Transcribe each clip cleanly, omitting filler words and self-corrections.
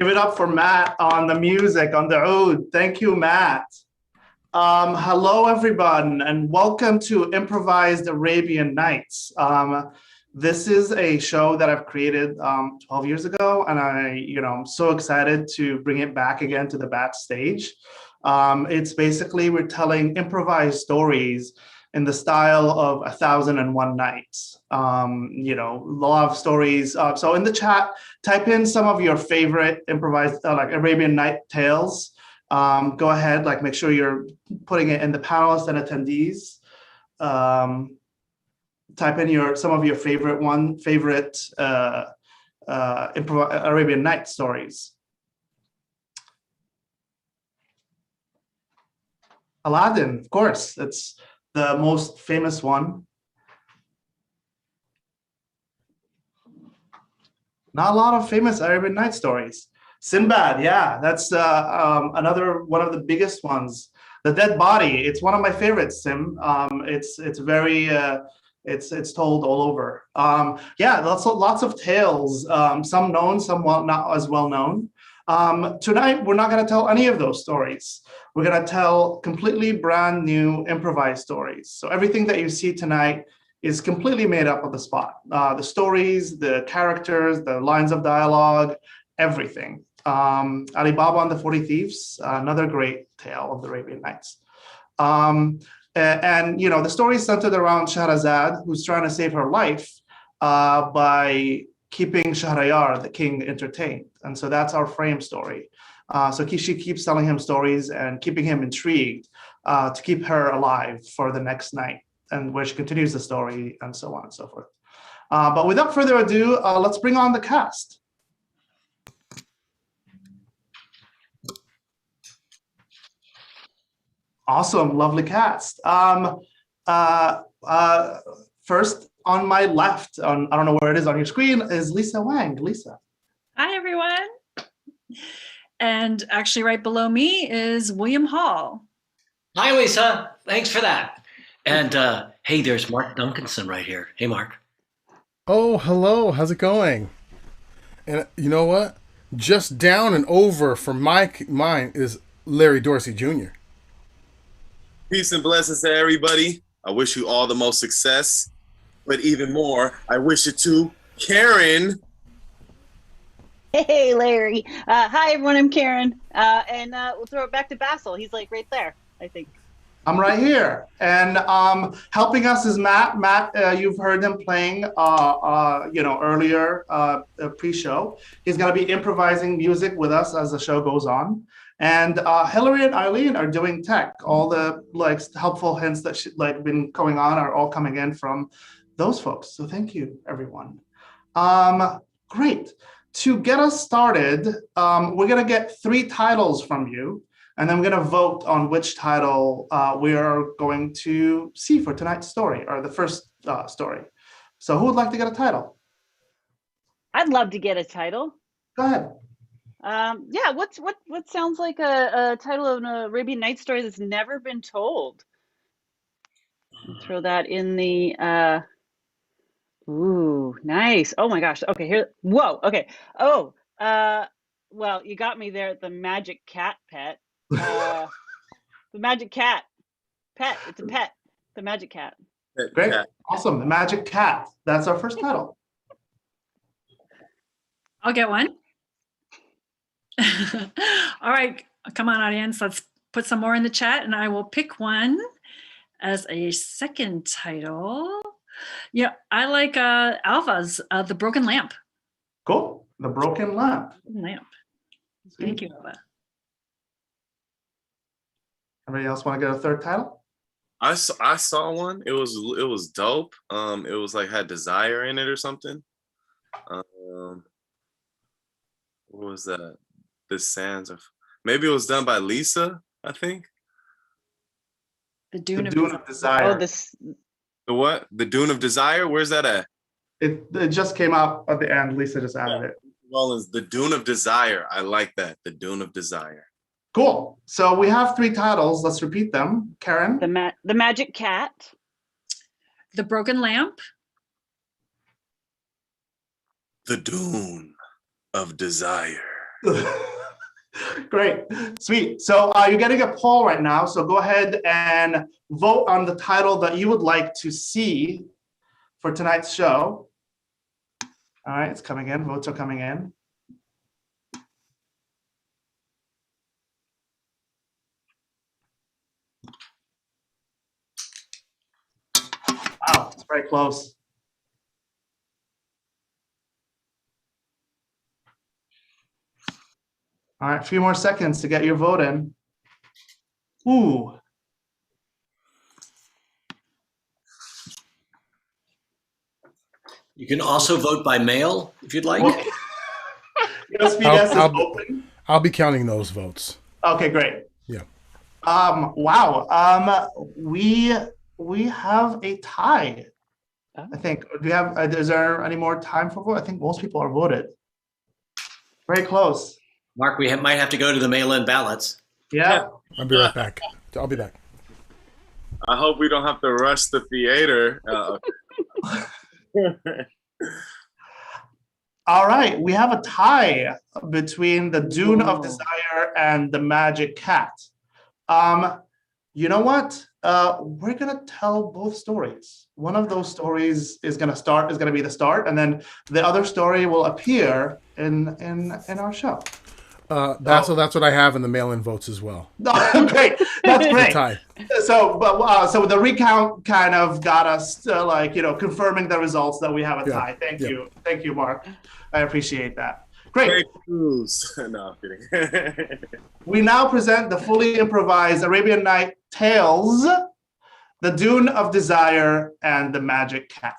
Give it up for Matt on the music, on the oud. Thank you, Matt. Hello, everyone, and welcome to Improvised Arabian Nights. This is a show that I've created 12 years ago, and I'm so excited to bring it back again to the bat stage. It's basically we're telling improvised stories in the style of 1001 Nights. Love stories. So in the chat, type in some of your favorite improvised like Arabian Night tales. Go ahead, make sure you're putting it in the panelists and attendees. Type in some of your favorite Arabian Night stories. Aladdin, of course, it's the most famous one. Not a lot of famous Arabian Night stories. Sinbad, yeah, that's another one of the biggest ones. The Dead Body, it's one of my favorites, Sim. It's very it's told all over. Yeah, lots of tales. Some known, some not as well known. Tonight, we're not going to tell any of those stories. We're going to tell completely brand new improvised stories. So everything that you see tonight is completely made up on the spot. The stories, the characters, the lines of dialogue, everything. Alibaba and the 40 Thieves, another great tale of the Arabian Nights. The story is centered around Shahrazad, who's trying to save her life by keeping Shahrayar, the king, entertained. And so that's our frame story. So she keeps telling him stories and keeping him intrigued to keep her alive for the next night, and where she continues the story and so on and so forth. But without further ado, let's bring on the cast. Awesome, lovely cast. First, on my left, I don't know where it is on your screen, is Lisa Wang. Lisa. Hi, everyone. And actually right below me is William Hall. Hi, Lisa. Thanks for that. And hey, there's Mark Duncanson right here. Hey, Mark. Oh, hello. How's it going? And you know what? Just down and over from mine is Larry Dorsey Jr. Peace and blessings to everybody. I wish you all the most success. But even more, I wish it to Karen. Hey, Larry. Hi, everyone. I'm Karen. And we'll throw it back to Basil. He's right there, I think. I'm right here. And helping us is Matt. Matt, you've heard him playing earlier pre-show. He's going to be improvising music with us as the show goes on. And Hillary and Eileen are doing tech. All the helpful hints that been going on are all coming in from those folks. So thank you, everyone. Great. To get us started, we're going to get 3 titles from you, and then we're going to vote on which title we are going to see for tonight's story, or the first story. So who would like to get a title? I'd love to get a title. Go ahead. Yeah, what sounds like a title of an Arabian Nights story that's never been told? Throw that in the ooh, nice. Oh my gosh. Okay, here. Whoa. Okay. Oh, well, you got me there at the magic cat pet. The magic cat pet. It's a pet. The magic cat. Great. Awesome. The magic cat. That's our first title. I'll get one. All right. Come on, audience. Let's put some more in the chat, and I will pick one as a second title. Yeah, I like Alva's The Broken Lamp. Cool. The Broken Lamp. Thank you, Alva. Anybody else want to get a third title? I saw one. It was dope. It was had desire in it or something. What was that? The Sands of, maybe it was done by Lisa, I think. The Dune of Desire. Oh, The what? The Dune of Desire? Where's that at? It just came out at the end. Lisa just added it. Well, it's The Dune of Desire. I like that. The Dune of Desire. Cool. So we have 3 titles. Let's repeat them. Karen. The Magic Cat. The Broken Lamp. The Dune of Desire. Great, sweet. So you're getting a poll right now. So go ahead and vote on the title that you would like to see for tonight's show. All right, it's coming in. Votes are coming in. Wow, it's very close. All right, a few more seconds to get your vote in. Ooh. You can also vote by mail if you'd like. USPS is open. I'll be counting those votes. Okay, great. Yeah. Wow. We have a tie. I think. Do we have? Is there any more time for vote? I think most people are voted. Very close. Mark, we might have to go to the mail-in ballots. Yeah. I'll be right back. I'll be back. I hope we don't have to rush the theater. All right, we have a tie between the Dune of Desire and the Magic Cat. You know what? We're gonna tell both stories. One of those stories is gonna be the start, and then the other story will appear in our show. That's what I have in the mail-in votes as well. Great, that's great. Tie. So the recount kind of got us confirming the results that we have a tie. Thank you, Mark. I appreciate that. Great. Fake news. No, I'm kidding. We now present the fully improvised Arabian Night Tales, the Dune of Desire, and the Magic Cat.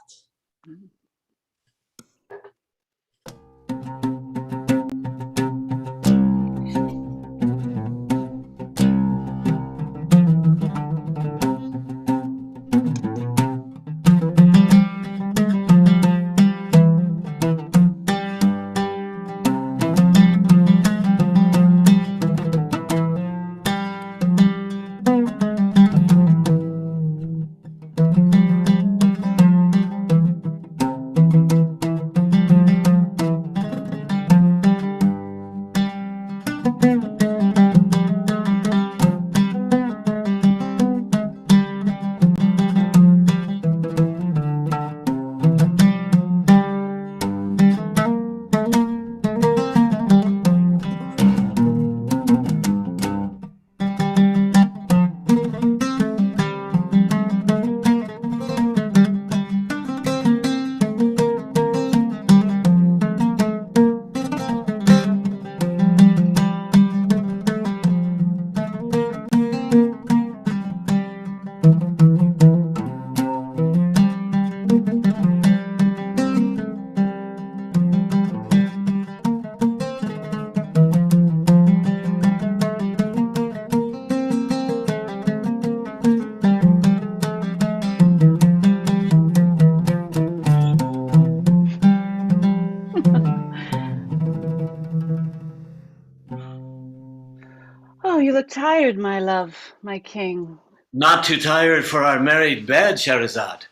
Oh, you look tired, my love, my king. Not too tired for our married bed, Sherazad.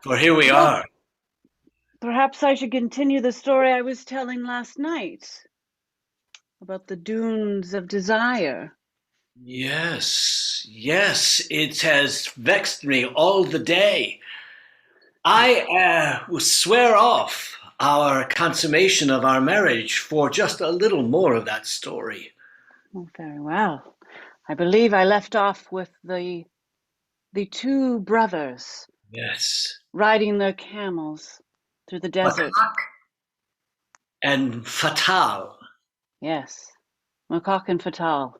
For here we are. Perhaps I should continue the story I was telling last night about the dunes of desire. Yes, it has vexed me all the day. I will swear off our consummation of our marriage for just a little more of that story. Oh, very well. I believe I left off with the two brothers. Yes. Riding their camels through the desert. Makak and Fatal. Yes, Makak and Fatal.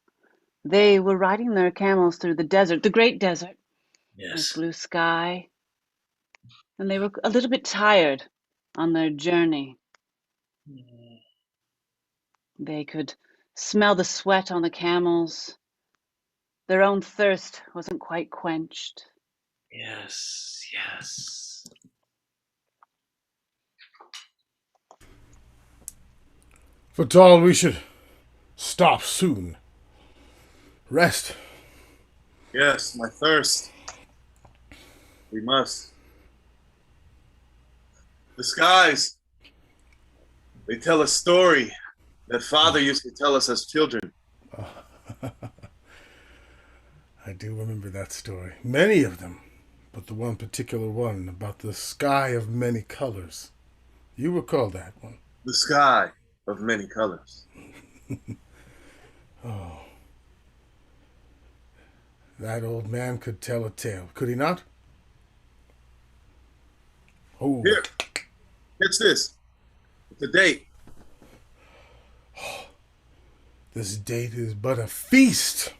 They were riding their camels through the desert, the great desert. Yes. Blue sky. And they were a little bit tired on their journey. They could smell the sweat on the camels. Their own thirst wasn't quite quenched. Yes. Fatal, we should stop soon. Rest. Yes, my thirst. We must. The skies, they tell a story. that father used to tell us as children. I do remember that story. Many of them, but the one particular one about the sky of many colors. You recall that one? The sky of many colors. Oh. That old man could tell a tale, could he not? Oh. Here, catch this. It's a date. This date is but a feast.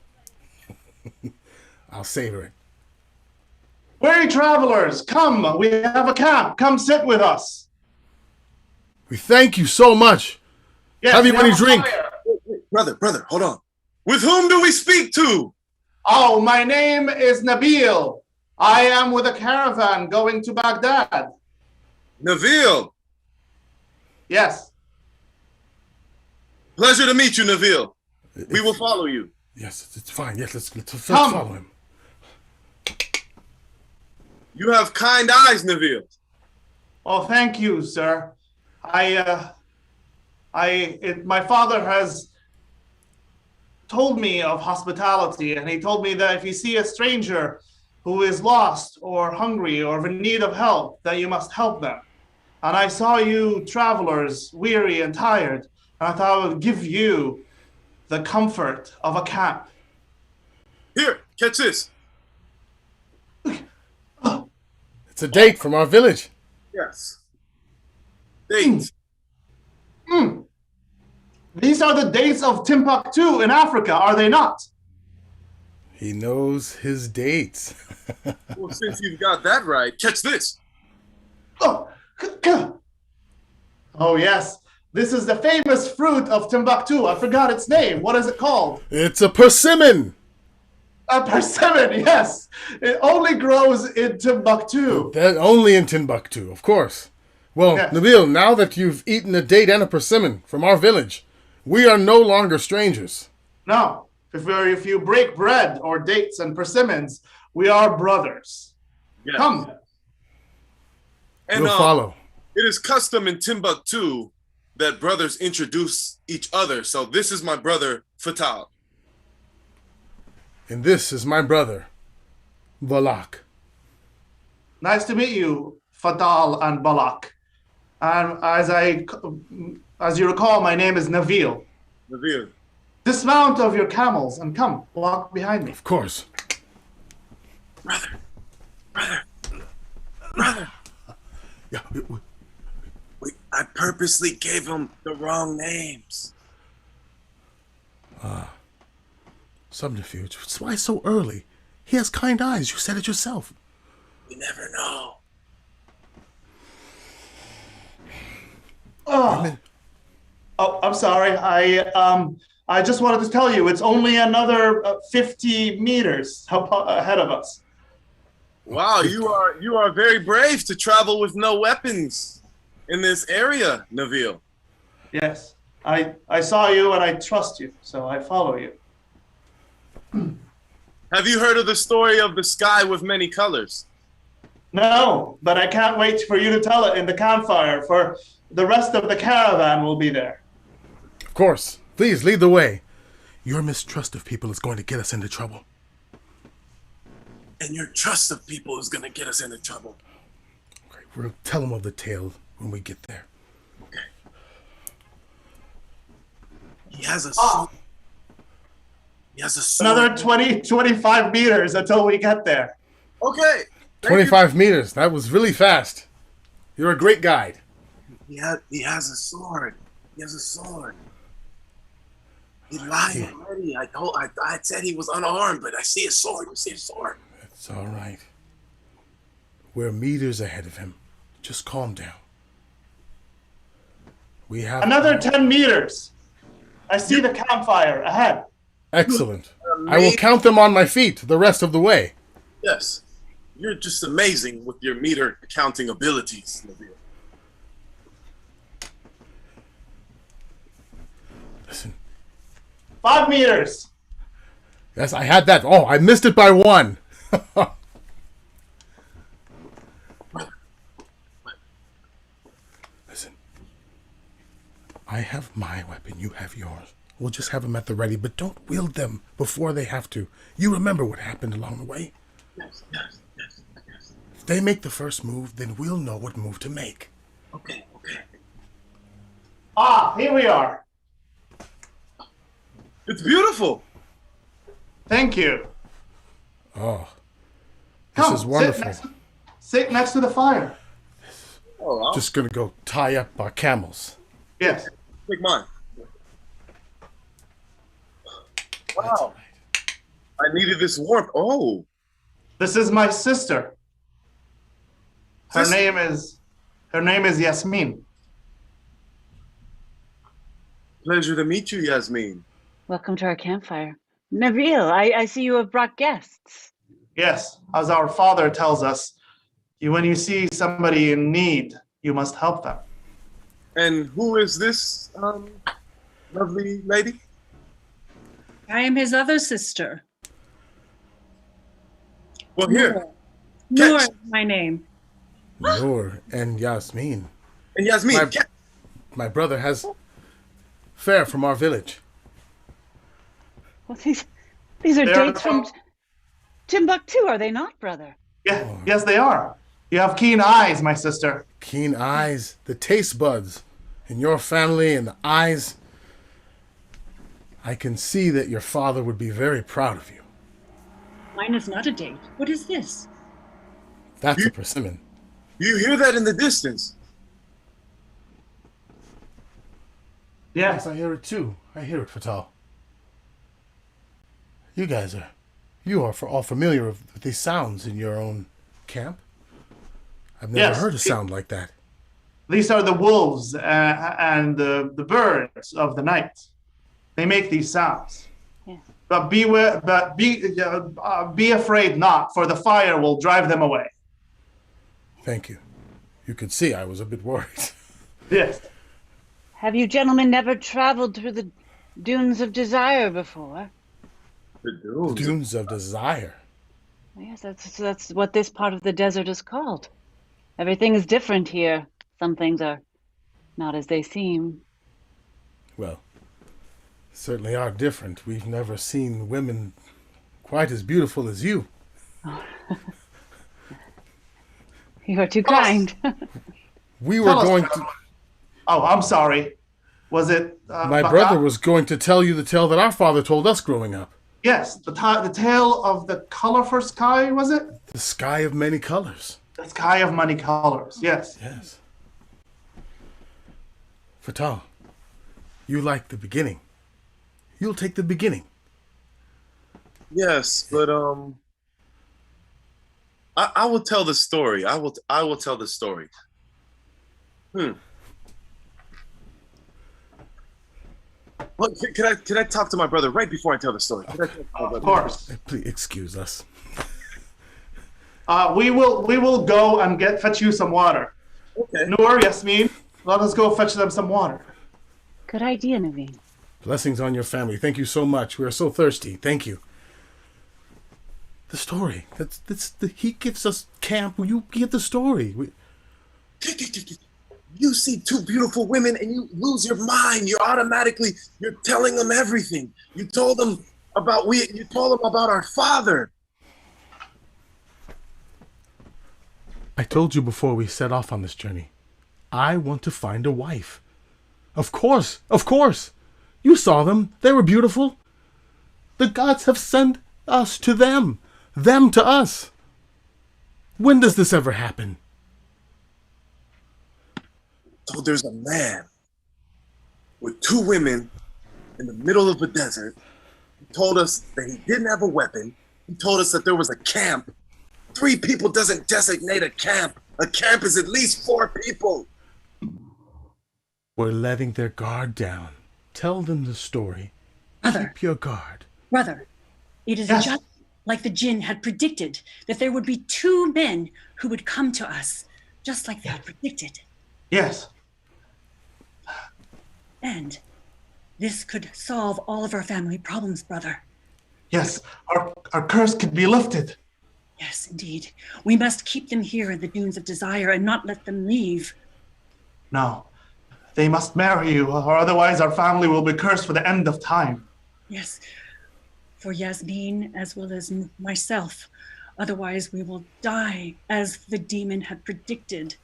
I'll savor it. Weary travelers, come. We have a camp. Come sit with us. We thank you so much. Yes, Have you we any have a drink? fire. Wait, brother, hold on. With whom do we speak to? Oh, my name is Nabil. I am with a caravan going to Baghdad. Nabil. Yes. Pleasure to meet you, Nabil. We will follow you. Yes, it's fine. Yes, let's Come. follow him. You have kind eyes, Nabil. Oh, thank you, sir. My father has told me of hospitality, and he told me that if you see a stranger who is lost or hungry or in need of help, that you must help them. And I saw you travelers weary and tired, and I thought I would give you the comfort of a camp. Here, catch this. It's a date from our village. Yes. Dates. These are the dates of Timbuktu in Africa, are they not? He knows his dates. Well, since you've got that right, catch this. Oh, yes. This is the famous fruit of Timbuktu. I forgot its name. What is it called? It's a persimmon. A persimmon, yes. It only grows in Timbuktu. That only in Timbuktu, of course. Well, Yes. Nabil, now that you've eaten a date and a persimmon from our village, we are no longer strangers. No, if you break bread or dates and persimmons, we are brothers. Yes. Come. And We'll follow. it is custom in Timbuktu that brothers introduce each other. So this is my brother, Fatal. And this is my brother, Balak. Nice to meet you, Fadal and Balak. And as you recall, my name is Nabil. Nabil. Dismount of your camels and come, walk behind me. Of course. Brother. Yeah, I purposely gave him the wrong names. subterfuge. That's why so early. He has kind eyes. You said it yourself. You never know. Oh, I'm sorry. I just wanted to tell you it's only another 50 meters ahead of us. Wow, you are very brave to travel with no weapons in this area, Nabil. Yes, I saw you and I trust you, so I follow you. Have you heard of the story of the sky with many colors? No, but I can't wait for you to tell it in the campfire, for the rest of the caravan will be there. Of course. Please lead the way. Your mistrust of people is going to get us into trouble. And your trust of people is going to get us into trouble. Okay, we'll tell them of the tale when we get there. Okay. He has a sword. He has a sword. Another 25 meters until we get there. Okay. 25 meters. That was really fast. You're a great guide. He has a sword. He has a sword. He lied already. I said he was unarmed, but I see a sword. You see a sword. It's all right. We're meters ahead of him. Just calm down. We have Another 10 meters. I see the campfire ahead. Excellent. I will count them on my feet the rest of the way. Yes. You're just amazing with your meter counting abilities, Nabil. Listen. 5 meters. Yes, I had that. Oh, I missed it by one. Listen. I have my weapon, you have yours. We'll just have them at the ready, but don't wield them before they have to. You remember what happened along the way? Yes. If they make the first move, then we'll know what move to make. Okay. Ah, here we are. It's beautiful. Thank you. Oh, this Come, is wonderful. Sit next to the fire. Oh, I'll Just gonna go tie up our camels. Yes. take mine. That's Wow. right. I needed this warmth. Oh, This is my sister. Her Sis- name is Yasmin. pleasure to meet you, Yasmin. Welcome to our campfire. Nabil, I see you have brought guests. Yes, as our father tells us, when you see somebody in need, you must help them. And who is this lovely lady? I am his other sister. Well, here. Noor Catch. is my name. Noor and Yasmin. And Yasmin, My- catch. My brother has fare from our village. Well, these are They're dates from Timbuktu, are they not, brother? Yeah, yes, they are. You have keen eyes, my sister. Keen eyes, the taste buds in your family and the eyes. I can see that your father would be very proud of you. Mine is not a date. What is this? That's a persimmon. You hear that in the distance? Yes. I hear it too. I hear it, Fatal. You are all familiar with these sounds in your own camp? I've never Yes. heard a sound like that. These are the wolves and the birds of the night. They make these sounds. Yeah. But beware, be afraid not, for the fire will drive them away. Thank you. You could see I was a bit worried. Yes. Have you gentlemen never traveled through the dunes of desire before? The dunes. Dunes of Desire. Yes, that's what this part of the desert is called. Everything is different here. Some things are not as they seem. Well, certainly are different. We've never seen women quite as beautiful as you. You are too kind. We were Tell us, going brother. to... Oh, I'm sorry. Was it? My brother was going to tell you the tale that our father told us growing up. Yes, the tale of the colorful sky, was it? The sky of many colors. The sky of many colors. Yes. Yes. Fatal, you like the beginning. You'll take the beginning. Yes, but I will tell the story. I will tell the story. Well, can I talk to my brother right before I tell the story? Can I talk to my Of brother? course. Please excuse us. We will go and fetch you some water. Okay. Noor, Yasmin, let us go fetch them some water. Good idea, Naveen. Blessings on your family. Thank you so much. We are so thirsty. Thank you. The story. He gives us camp. You get the story. You see two beautiful women and you lose your mind. You're telling them everything. You told them about our father. I told you before we set off on this journey. I want to find a wife. Of course. Of course. You saw them. They were beautiful. The gods have sent us to them. Them to us. When does this ever happen? So there's a man with two women in the middle of a desert. He told us that he didn't have a weapon. He told us that there was a camp. 3 people doesn't designate a camp. A camp is at least 4 people. We're letting their guard down. Tell them the story. Brother, Keep your guard. brother, it is Yes. just like the jinn had predicted, that there would be 2 men who would come to us, just like they had predicted. Yes. And this could solve all of our family problems, brother. Yes. Our curse could be lifted. Yes, indeed. We must keep them here in the dunes of desire and not let them leave. No. They must marry you, or otherwise our family will be cursed for the end of time. Yes, for Yasmin as well as myself. Otherwise, we will die, as the demon had predicted.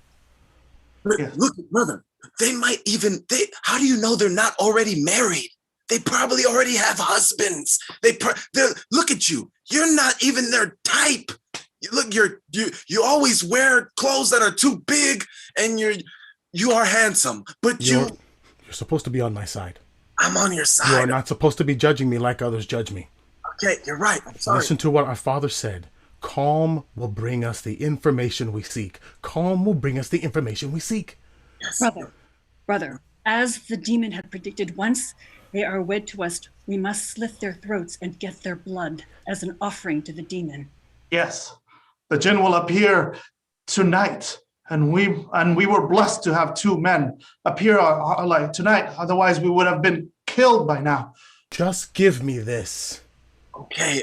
Yes. Look, brother, they might even, how do you know they're not already married? They probably already have husbands. Look at you. You're not even their type. Look, you always wear clothes that are too big, and you are handsome, but You're supposed to be on my side. I'm on your side. You are not supposed to be judging me like others judge me. Okay, you're right. I'm sorry. Listen to what our father said. Calm will bring us the information we seek. Calm will bring us the information we seek. Yes. Brother, as the demon had predicted, once they are wed to us, we must slit their throats and get their blood as an offering to the demon. Yes. The jinn will appear tonight, and we were blessed to have two men appear like tonight. Otherwise, we would have been killed by now. Just give me this. Okay.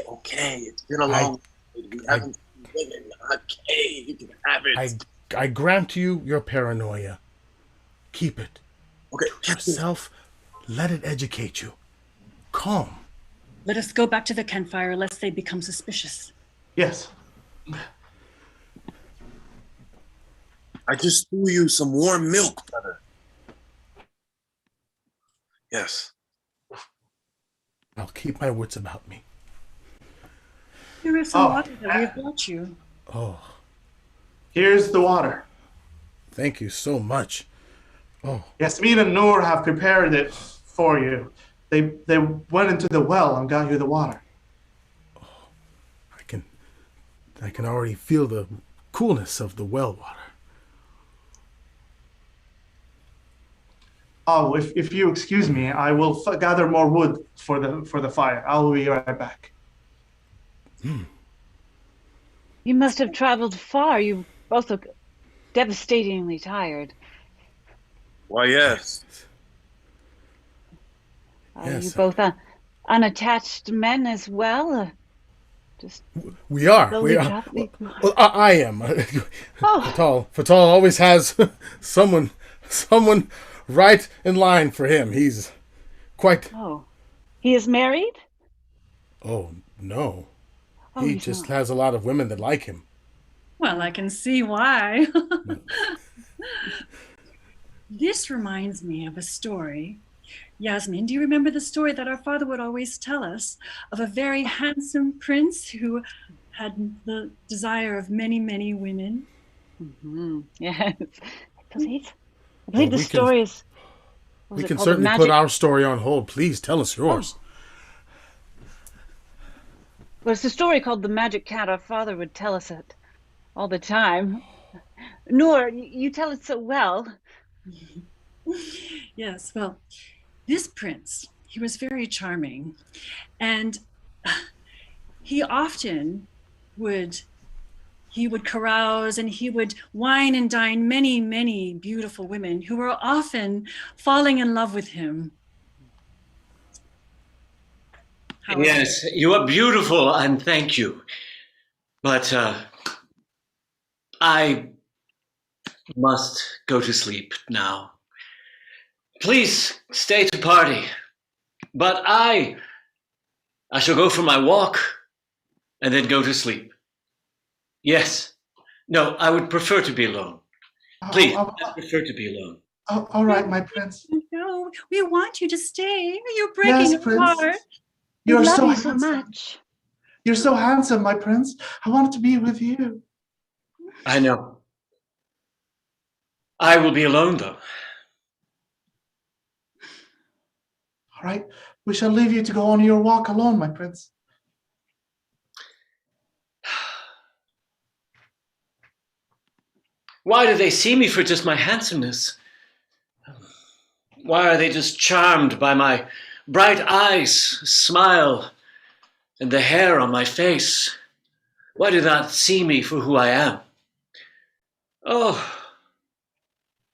It's been a long. We haven't been living. Okay, you can have it. I grant you your paranoia. Keep it. Okay, Yourself. Let it educate you. Calm. Let us go back to the campfire, lest they become suspicious. Yes. I just threw you some warm milk, brother. Yes. I'll keep my wits about me. Here is some water that we have brought you. Oh, Here's the water. thank you so much. Oh, Yasmin and Noor have prepared it for you. They went into the well and got you the water. I can already feel the coolness of the well water. Oh, if you excuse me, I will gather more wood for the fire. I'll be right back. You must have traveled far. You both look devastatingly tired. Why, yes. Are Yes. you both unattached men as well? Just We are. slowly traveling? Well, I am. Oh, Fatal always has someone right in line for him. He's quite. oh. He is married? Oh no. Oh, He he's just not. has a lot of women that like him. Well, I can see why. This reminds me of a story. Yasmin, do you remember the story that our father would always tell us of a very handsome prince who had the desire of many, many women? Mm-hmm. Yes. I believe Well, the story is. what was We it can called? The certainly magic. put our story on hold. Please tell us yours. Well, it's a story called The Magic Cat. Our father would tell us it all the time. Noor, you tell it so well. Yes, well, this prince, he was very charming, and he often would carouse, and he would wine and dine many, many beautiful women who were often falling in love with him. However, Yes, you are beautiful, and thank you. But I must go to sleep now. Please stay to party. But I shall go for my walk and then go to sleep. Yes. No, I would prefer to be alone. Please, I prefer to be alone. All right, my prince. no, we want you to stay. You're breaking Yes, our prince. heart. We You're love so you so handsome. much. You're so handsome, my prince. I want to be with you. I know. I will be alone, though. All right. We shall leave you to go on your walk alone, my prince. Why do they see me for just my handsomeness? Why are they just charmed by my bright eyes, smile, and the hair on my face? Why do they not see me for who I am? Oh,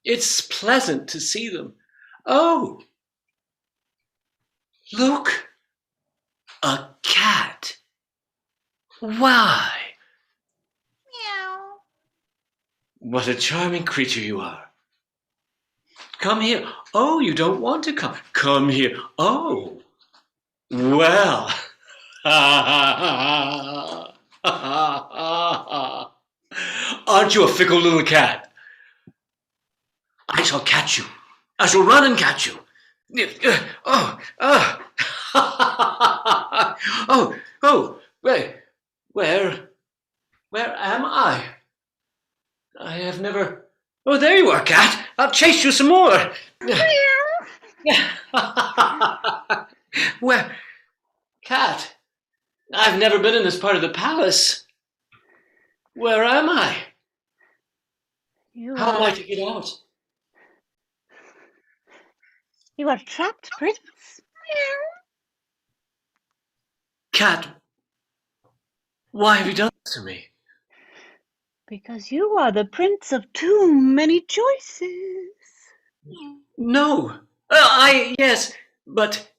it's pleasant to see them. Oh, look, a cat. Why? Meow. What a charming creature you are. Come here. Oh, you don't want to come. Come here. Oh, well. Aren't you a fickle little cat? I shall catch you. I shall run and catch you. Oh, oh, where am I? I have never. Oh, there you are, cat. I'll chase you some more. Where, cat? I've never been in this part of the palace. Where am I? How am I to get out? You are trapped, Prince. Cat, why have you done this to me? Because you are the prince of too many choices. No. Yes, but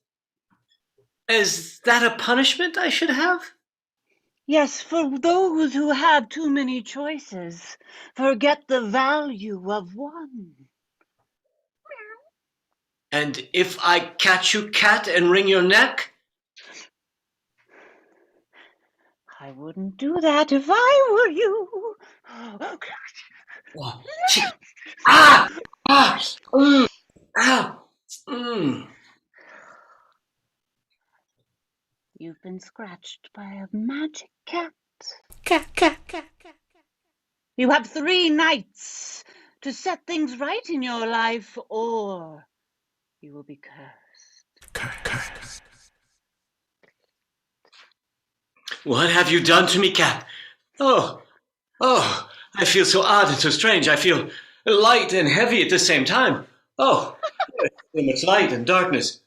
is that a punishment I should have? Yes, for those who have too many choices, forget the value of one. And if I catch you, cat, and wring your neck? I wouldn't do that if I were you. Oh, gee. Ah! Ah! Ah! Mm. You've been scratched by a magic cat. You have 3 nights to set things right in your life, or you will be cursed. What have you done to me, cat? Oh, I feel so odd and so strange. I feel light and heavy at the same time. Oh, so much light and darkness.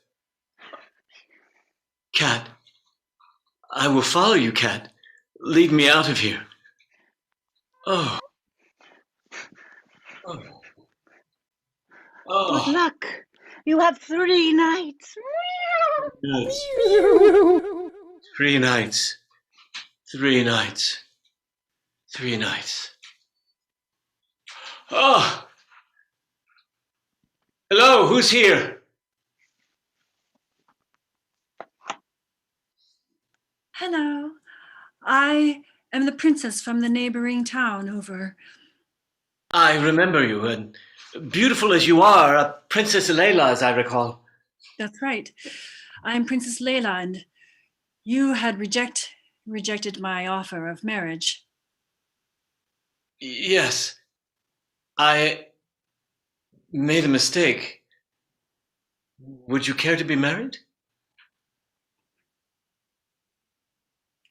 Cat, I will follow you, cat. Lead me out of here. Oh. Good luck. You have 3 nights. Nights. 3 nights. 3 nights. 3 nights. Oh! Hello, who's here? Hello. I am the princess from the neighboring town over. I remember you, and beautiful as you are, Princess Layla, as I recall. That's right. I am Princess Layla, and you had rejected my offer of marriage. Yes, I made a mistake. Would you care to be married?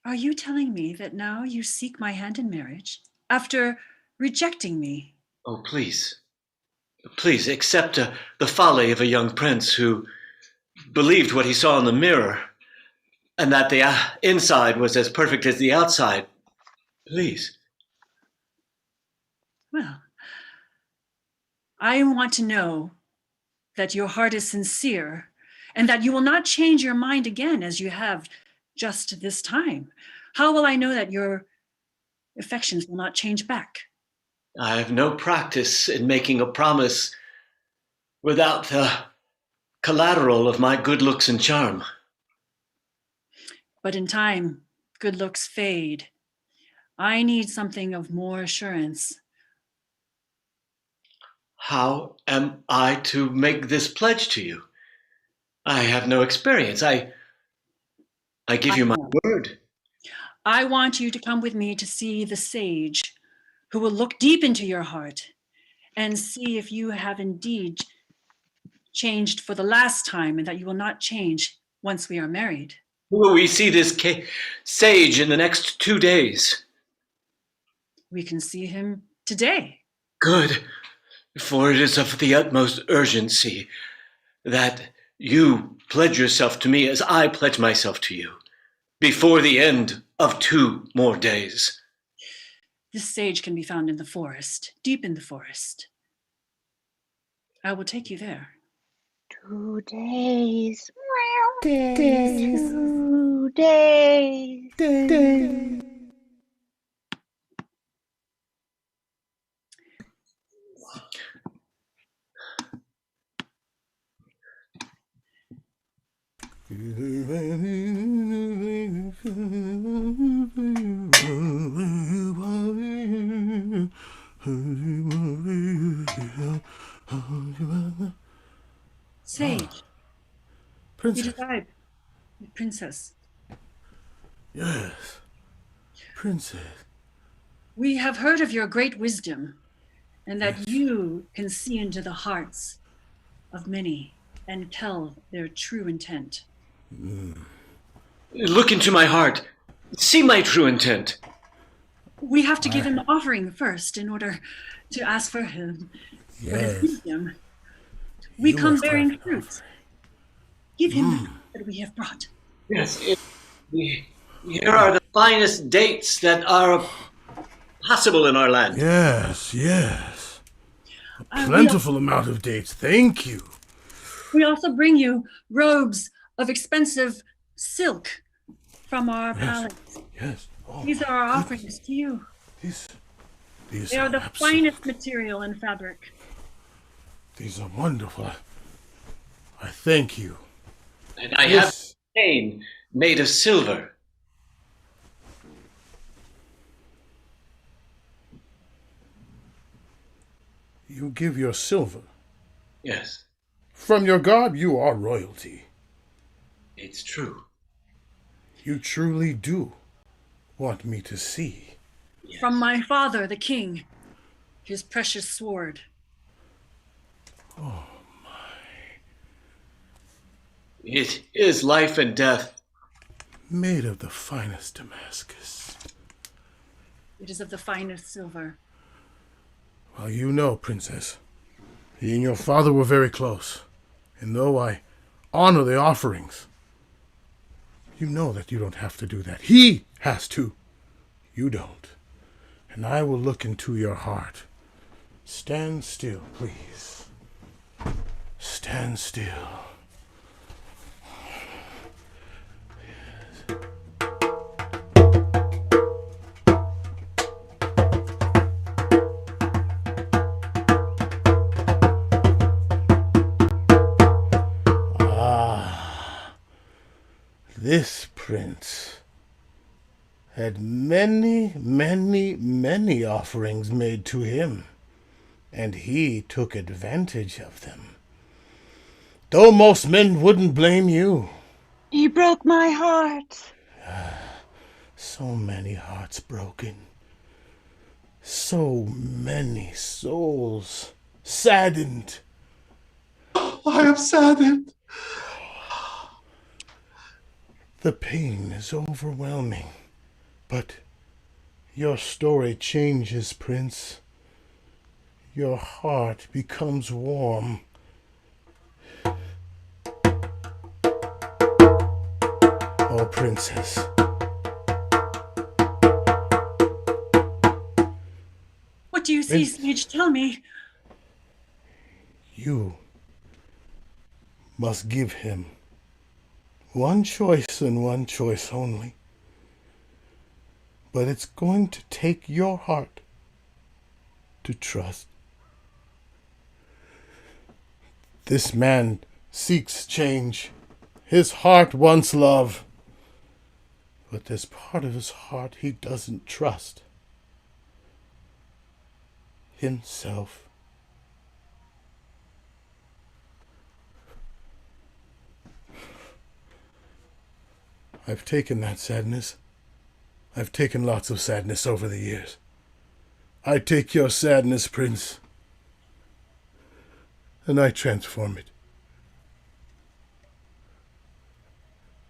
Are you telling me that now you seek my hand in marriage after rejecting me? Oh, please. Please accept the folly of a young prince who believed what he saw in the mirror and that the inside was as perfect as the outside. Please. Well, I want to know that your heart is sincere and that you will not change your mind again as you have just this time. How will I know that your affections will not change back? I have no practice in making a promise without the collateral of my good looks and charm. But in time, good looks fade. I need something of more assurance. How am I to make this pledge to you? I have no experience. I give you my word. I want you to come with me to see the sage who will look deep into your heart and see if you have indeed changed for the last time and that you will not change once we are married. Will we see this sage in the next 2 days? We can see him today. Good, for it is of the utmost urgency that you pledge yourself to me as I pledge myself to you before the end of 2 more days. This sage can be found in the forest, deep in the forest. I will take you there. 2 days. 2 days. Sage, you Princess. describe the princess. Yes. Princess. We have heard of your great wisdom and that you can see into the hearts of many and tell their true intent. Look into my heart. See my true intent. We have to give him the offering first in order to ask for him for his Yes. wisdom. We You come must have bearing an fruit. offering. Give him that we have brought. Yes. Here are the finest dates that are possible in our land. Yes, yes. We Plentiful amount of dates. Thank you. We also bring you robes of expensive silk from our palace. Yes. Oh, These are our offerings to you. these They are the absolute- finest material and fabric. These are wonderful. I thank you. And I have Yes. a chain made of silver. You give your silver. Yes, From your god, you are royalty. it's true. You truly do want me to see. Yes. From my father, the king, his precious sword. It is life and death. Made of the finest Damascus. It is of the finest silver. Well, you know, Princess, he and your father were very close. And though I honor the offerings, you know that you don't have to do that. He has to. You don't. And I will look into your heart. Stand still, please. Stand still. This prince had many, many, many offerings made to him, and he took advantage of them. Though most men wouldn't blame you. You broke my heart. So many hearts broken. So many souls saddened. I am saddened. The pain is overwhelming. But your story changes, Prince. Your heart becomes warm. Oh, Princess. What do you see, Sage? Tell me. You must give him one choice and one choice only. But it's going to take your heart to trust. This man seeks change. His heart wants love. But there's part of his heart he doesn't trust. Himself. I've taken that sadness. I've taken lots of sadness over the years. I take your sadness, Prince, and I transform it.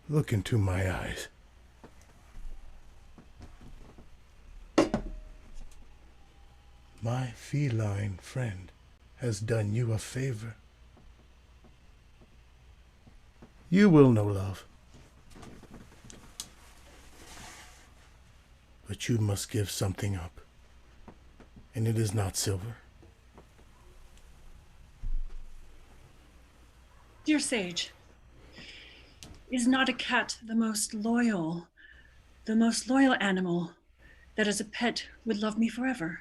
Look into my eyes. My feline friend has done you a favor. You will know love. But you must give something up. And it is not silver. Dear Sage, is not a cat the most loyal animal that as a pet would love me forever?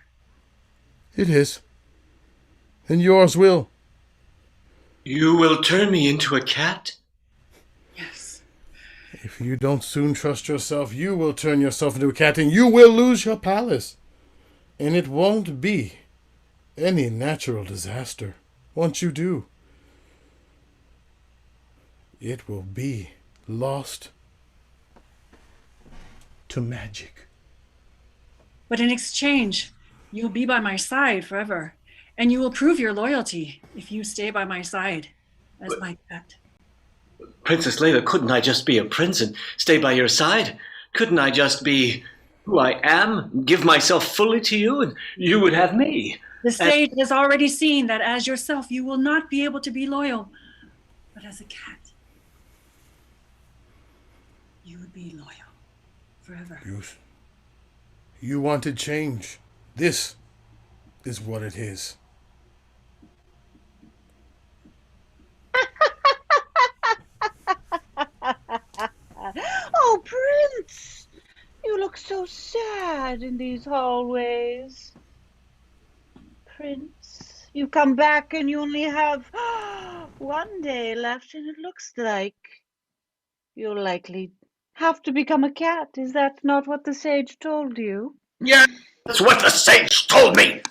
It is. And yours will. You will turn me into a cat? Yes. If you don't soon trust yourself, you will turn yourself into a cat and you will lose your palace. And it won't be any natural disaster. Once you do, it will be lost to magic. But in exchange, you'll be by my side forever, and you will prove your loyalty if you stay by my side as my pet. Princess Leila, couldn't I just be a prince and stay by your side? Couldn't I just be who I am, give myself fully to you, and you would have me? The stage has already seen that as yourself, you will not be able to be loyal, but as a cat, you would be loyal forever. You wanted change. This is what it is. Oh, Prince, you look so sad in these hallways. Prince, you come back and you only have one day left, and it looks like you'll likely have to become a cat. Is that not what the sage told you? Yeah, that's what the sage told me.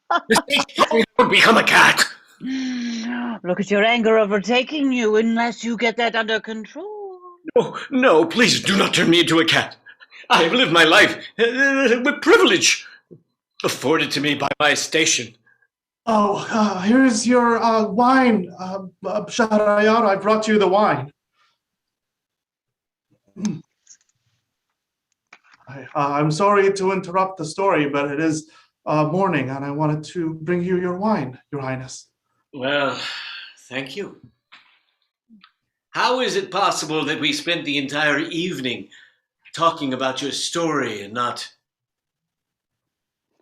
The sage told me I would become a cat. Look at your anger overtaking you unless you get that under control. Oh, no, please do not turn me into a cat. I have lived my life with privilege afforded to me by my station. Oh, here's your wine, Shahrayar. I brought you the wine. I'm sorry to interrupt the story, but it is morning, and I wanted to bring you your wine, Your Highness. Well, thank you. How is it possible that we spent the entire evening talking about your story and not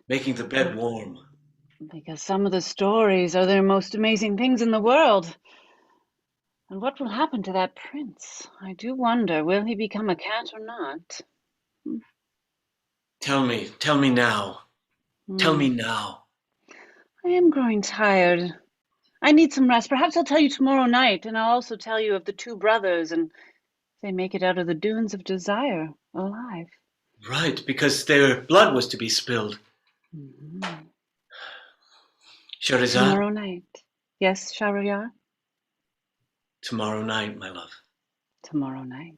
making the bed warm? Because some of the stories are the most amazing things in the world. And what will happen to that prince? I do wonder, will he become a cat or not? Tell me now. Tell me now. I am growing tired. I need some rest. Perhaps I'll tell you tomorrow night, and I'll also tell you of the two brothers, and they make it out of the dunes of desire alive. Right, because their blood was to be spilled. Shahrazad? Tomorrow night. Yes, Shahriyar? Tomorrow night, my love. Tomorrow night.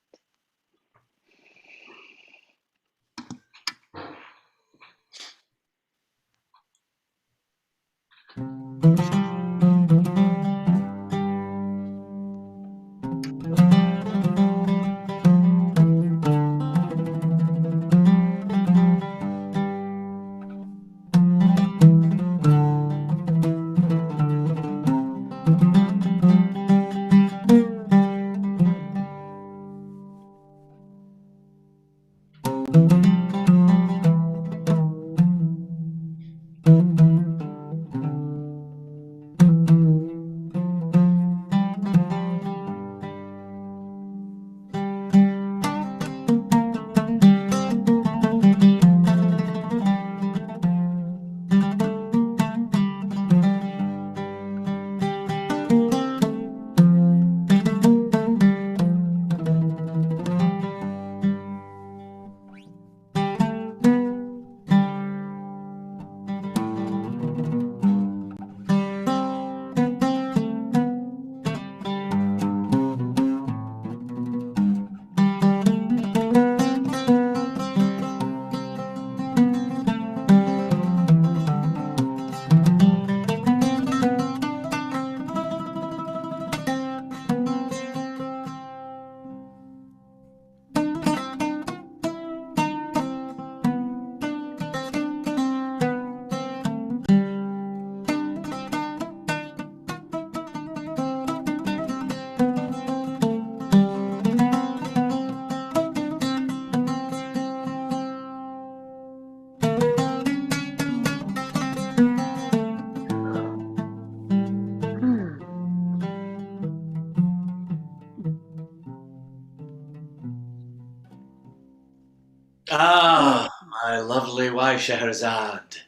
Ah, my lovely wife, Shahrazad.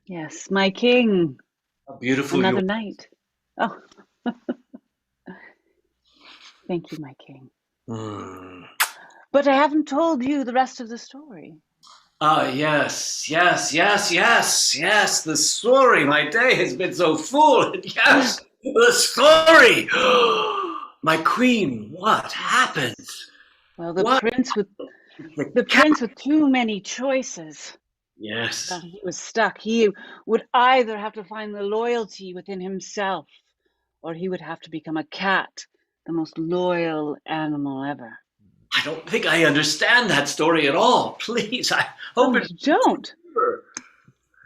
Yes, my king. How beautiful Another you are. night. Oh. Thank you, my king. Hmm. But I haven't told you the rest of the story. Ah, yes, yes, yes, yes, yes, the story. My day has been so full. Yes, the story. My queen, what happened? Well, What? the prince with too many choices. Yes. Well, he was stuck. He would either have to find the loyalty within himself, or he would have to become a cat, the most loyal animal ever. I don't think I understand that story at all. Please, I hope Oh, it's you don't?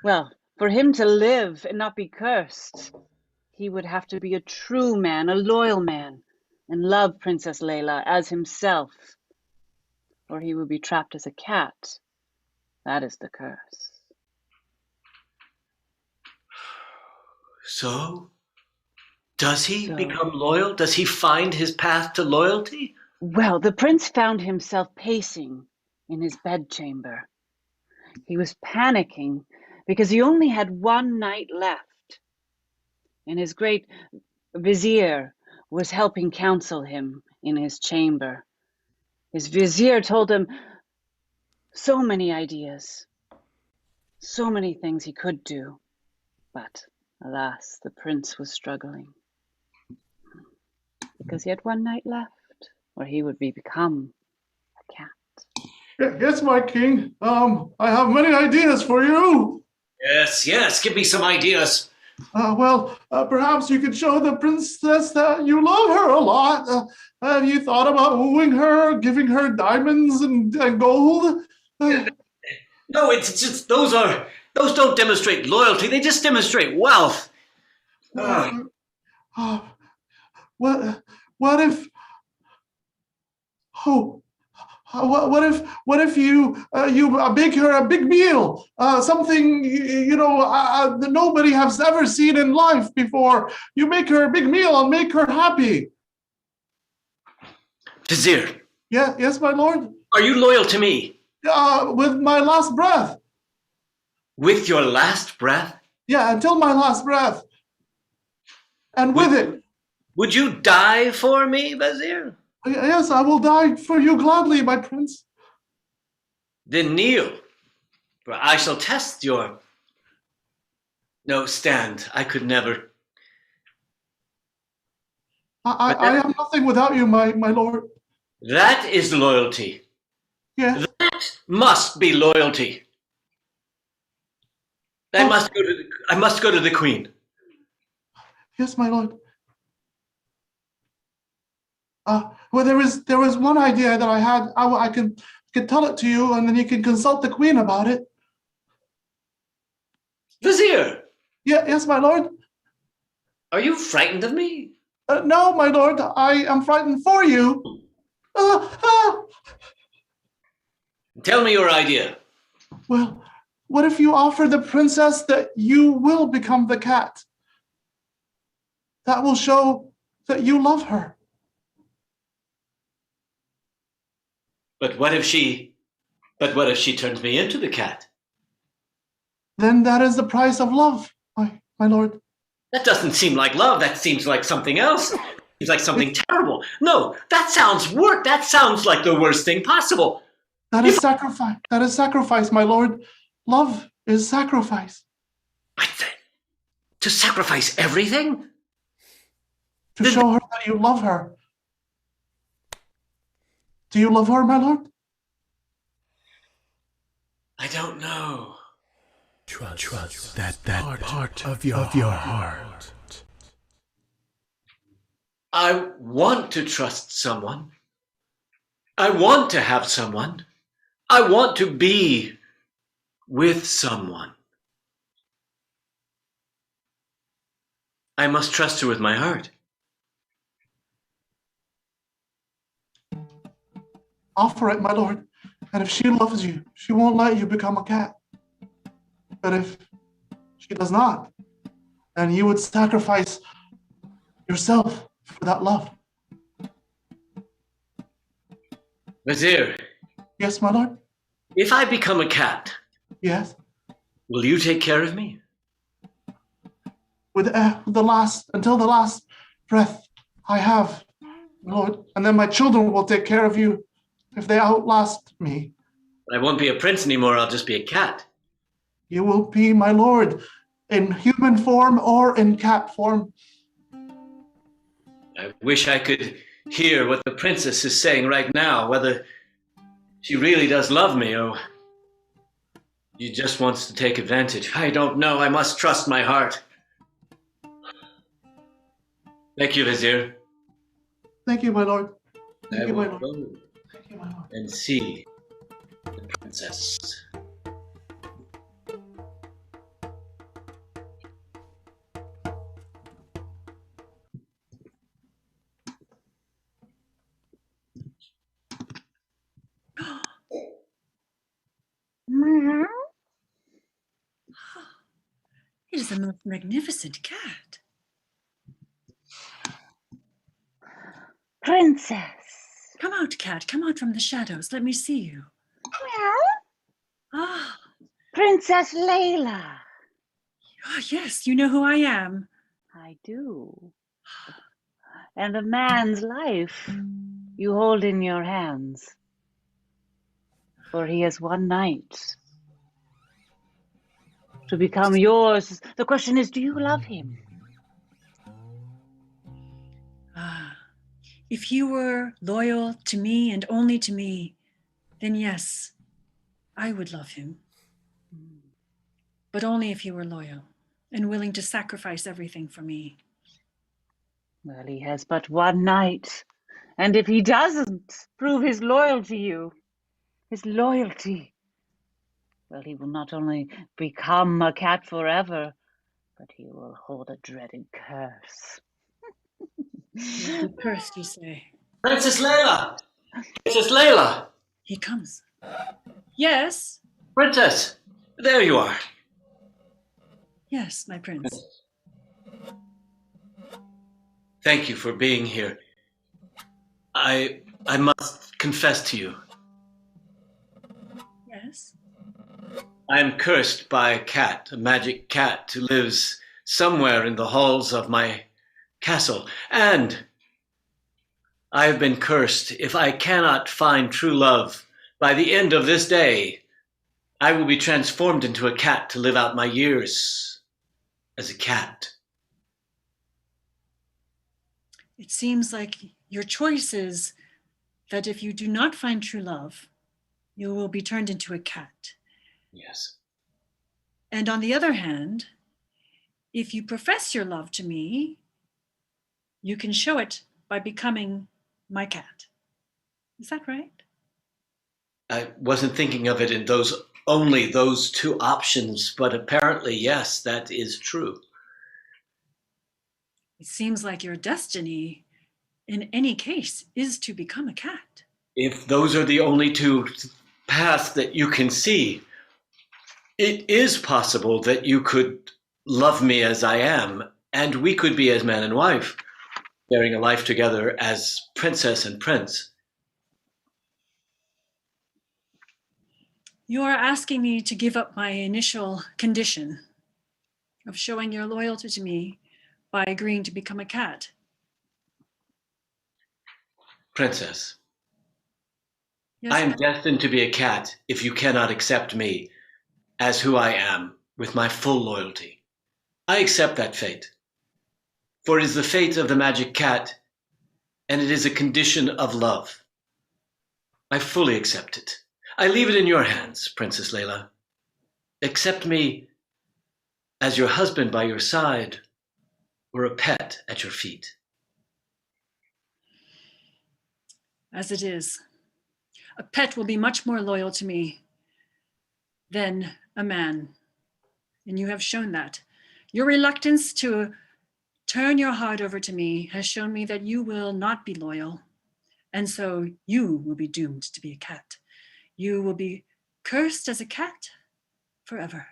Well, for him to live and not be cursed, he would have to be a true man, a loyal man, and love Princess Layla as himself, or he would be trapped as a cat. That is the curse. So, does he So, become loyal? Does he find his path to loyalty? well, the prince found himself pacing in his bedchamber. He was panicking because he only had one night left, and his great vizier was helping counsel him in his chamber. His vizier told him so many ideas, so many things he could do, but alas, the prince was struggling because he had one night left, or he would become a cat. Yes, my king. I have many ideas for you. Yes, yes, give me some ideas. Perhaps you could show the princess that you love her a lot. Have you thought about wooing her, giving her diamonds and gold? No, it's just those don't demonstrate loyalty. They just demonstrate wealth. Uh, uh, what if? Oh, what if you bake her a big meal, something that nobody has ever seen in life before. You make her a big meal and make her happy. Vizier, Yeah, yes, my lord. are you loyal to me? With my last breath. With your last breath? Yeah, until my last breath. And with it. Would you die for me, Vizier? Yes, I will die for you gladly, my prince. Then kneel, for I shall test your... No, stand. I could never. I am nothing without you, my lord. That is loyalty. Yes. That must be loyalty. I must go to the queen. Yes, my lord. Well, there was one idea that I had. I can tell it to you, and then you can consult the queen about it. Vizier, Yeah, yes, my lord. are you frightened of me? No, my lord. I am frightened for you. Tell me your idea. Well, what if you offer the princess that you will become the cat? That will show that you love her. But what if she turns me into the cat? Then that is the price of love, my lord. That doesn't seem like love. That seems like something else. It seems like something terrible. No, that sounds worse. That sounds like the worst thing possible. That is sacrifice. That is sacrifice, my lord. Love is sacrifice. To sacrifice everything? To show her that you love her. Do you love her, my lord? I don't know. Trust that part of your heart. I want to trust someone. I want to have someone. I want to be with someone. I must trust her with my heart. Offer it, my lord. And if she loves you, she won't let you become a cat. But if she does not, then you would sacrifice yourself for that love. Vizier. Yes, my lord? If I become a cat, Yes. will you take care of me? Until the last breath I have, my lord. And then my children will take care of you if they outlast me. I won't be a prince anymore. I'll just be a cat. You will be my lord in human form or in cat form. I wish I could hear what the princess is saying right now, whether she really does love me or she just wants to take advantage. I don't know. I must trust my heart. Thank you, Vizier. Thank you, my lord. Thank I you, my will lord. go Thank you, my lord. and see the princess. It is the most magnificent cat. Princess. Come out, cat. Come out from the shadows. Let me see you. Ah, Princess Layla. yes, you know who I am. I do. And a man's life you hold in your hands. For he has one night to become yours. The question is, do you love him? Ah, if he were loyal to me and only to me, then yes, I would love him. But only if he were loyal and willing to sacrifice everything for me. Well, he has but one night. And if he doesn't prove his loyalty, well, he will not only become a cat forever, but he will hold a dreaded curse. He will be cursed, you say. Princess Layla! Princess Layla! He comes. Yes, Princess! There you are. yes, my prince. Thank you for being here. I must confess to you. Yes. I am cursed by a cat, a magic cat who lives somewhere in the halls of my castle. And I have been cursed. If I cannot find true love by the end of this day, I will be transformed into a cat to live out my years as a cat. It seems like your choice is that if you do not find true love, you will be turned into a cat. Yes. And on the other hand, if you profess your love to me, you can show it by becoming my cat. Is that right? I wasn't thinking of it in only those two options, but apparently, yes, that is true. It seems like your destiny, in any case, is to become a cat. If those are the only two paths that you can see, it is possible that you could love me as I am, and we could be as man and wife, sharing a life together as princess and prince. You are asking me to give up my initial condition of showing your loyalty to me by agreeing to become a cat. Princess, Yes, I am destined to be a cat if you cannot accept me as who I am with my full loyalty. I accept that fate, for it is the fate of the magic cat, and it is a condition of love. I fully accept it. I leave it in your hands, Princess Layla. Accept me as your husband by your side or a pet at your feet. as it is. A pet will be much more loyal to me than a man. And you have shown that. Your reluctance to turn your heart over to me has shown me that you will not be loyal. And so you will be doomed to be a cat. You will be cursed as a cat forever.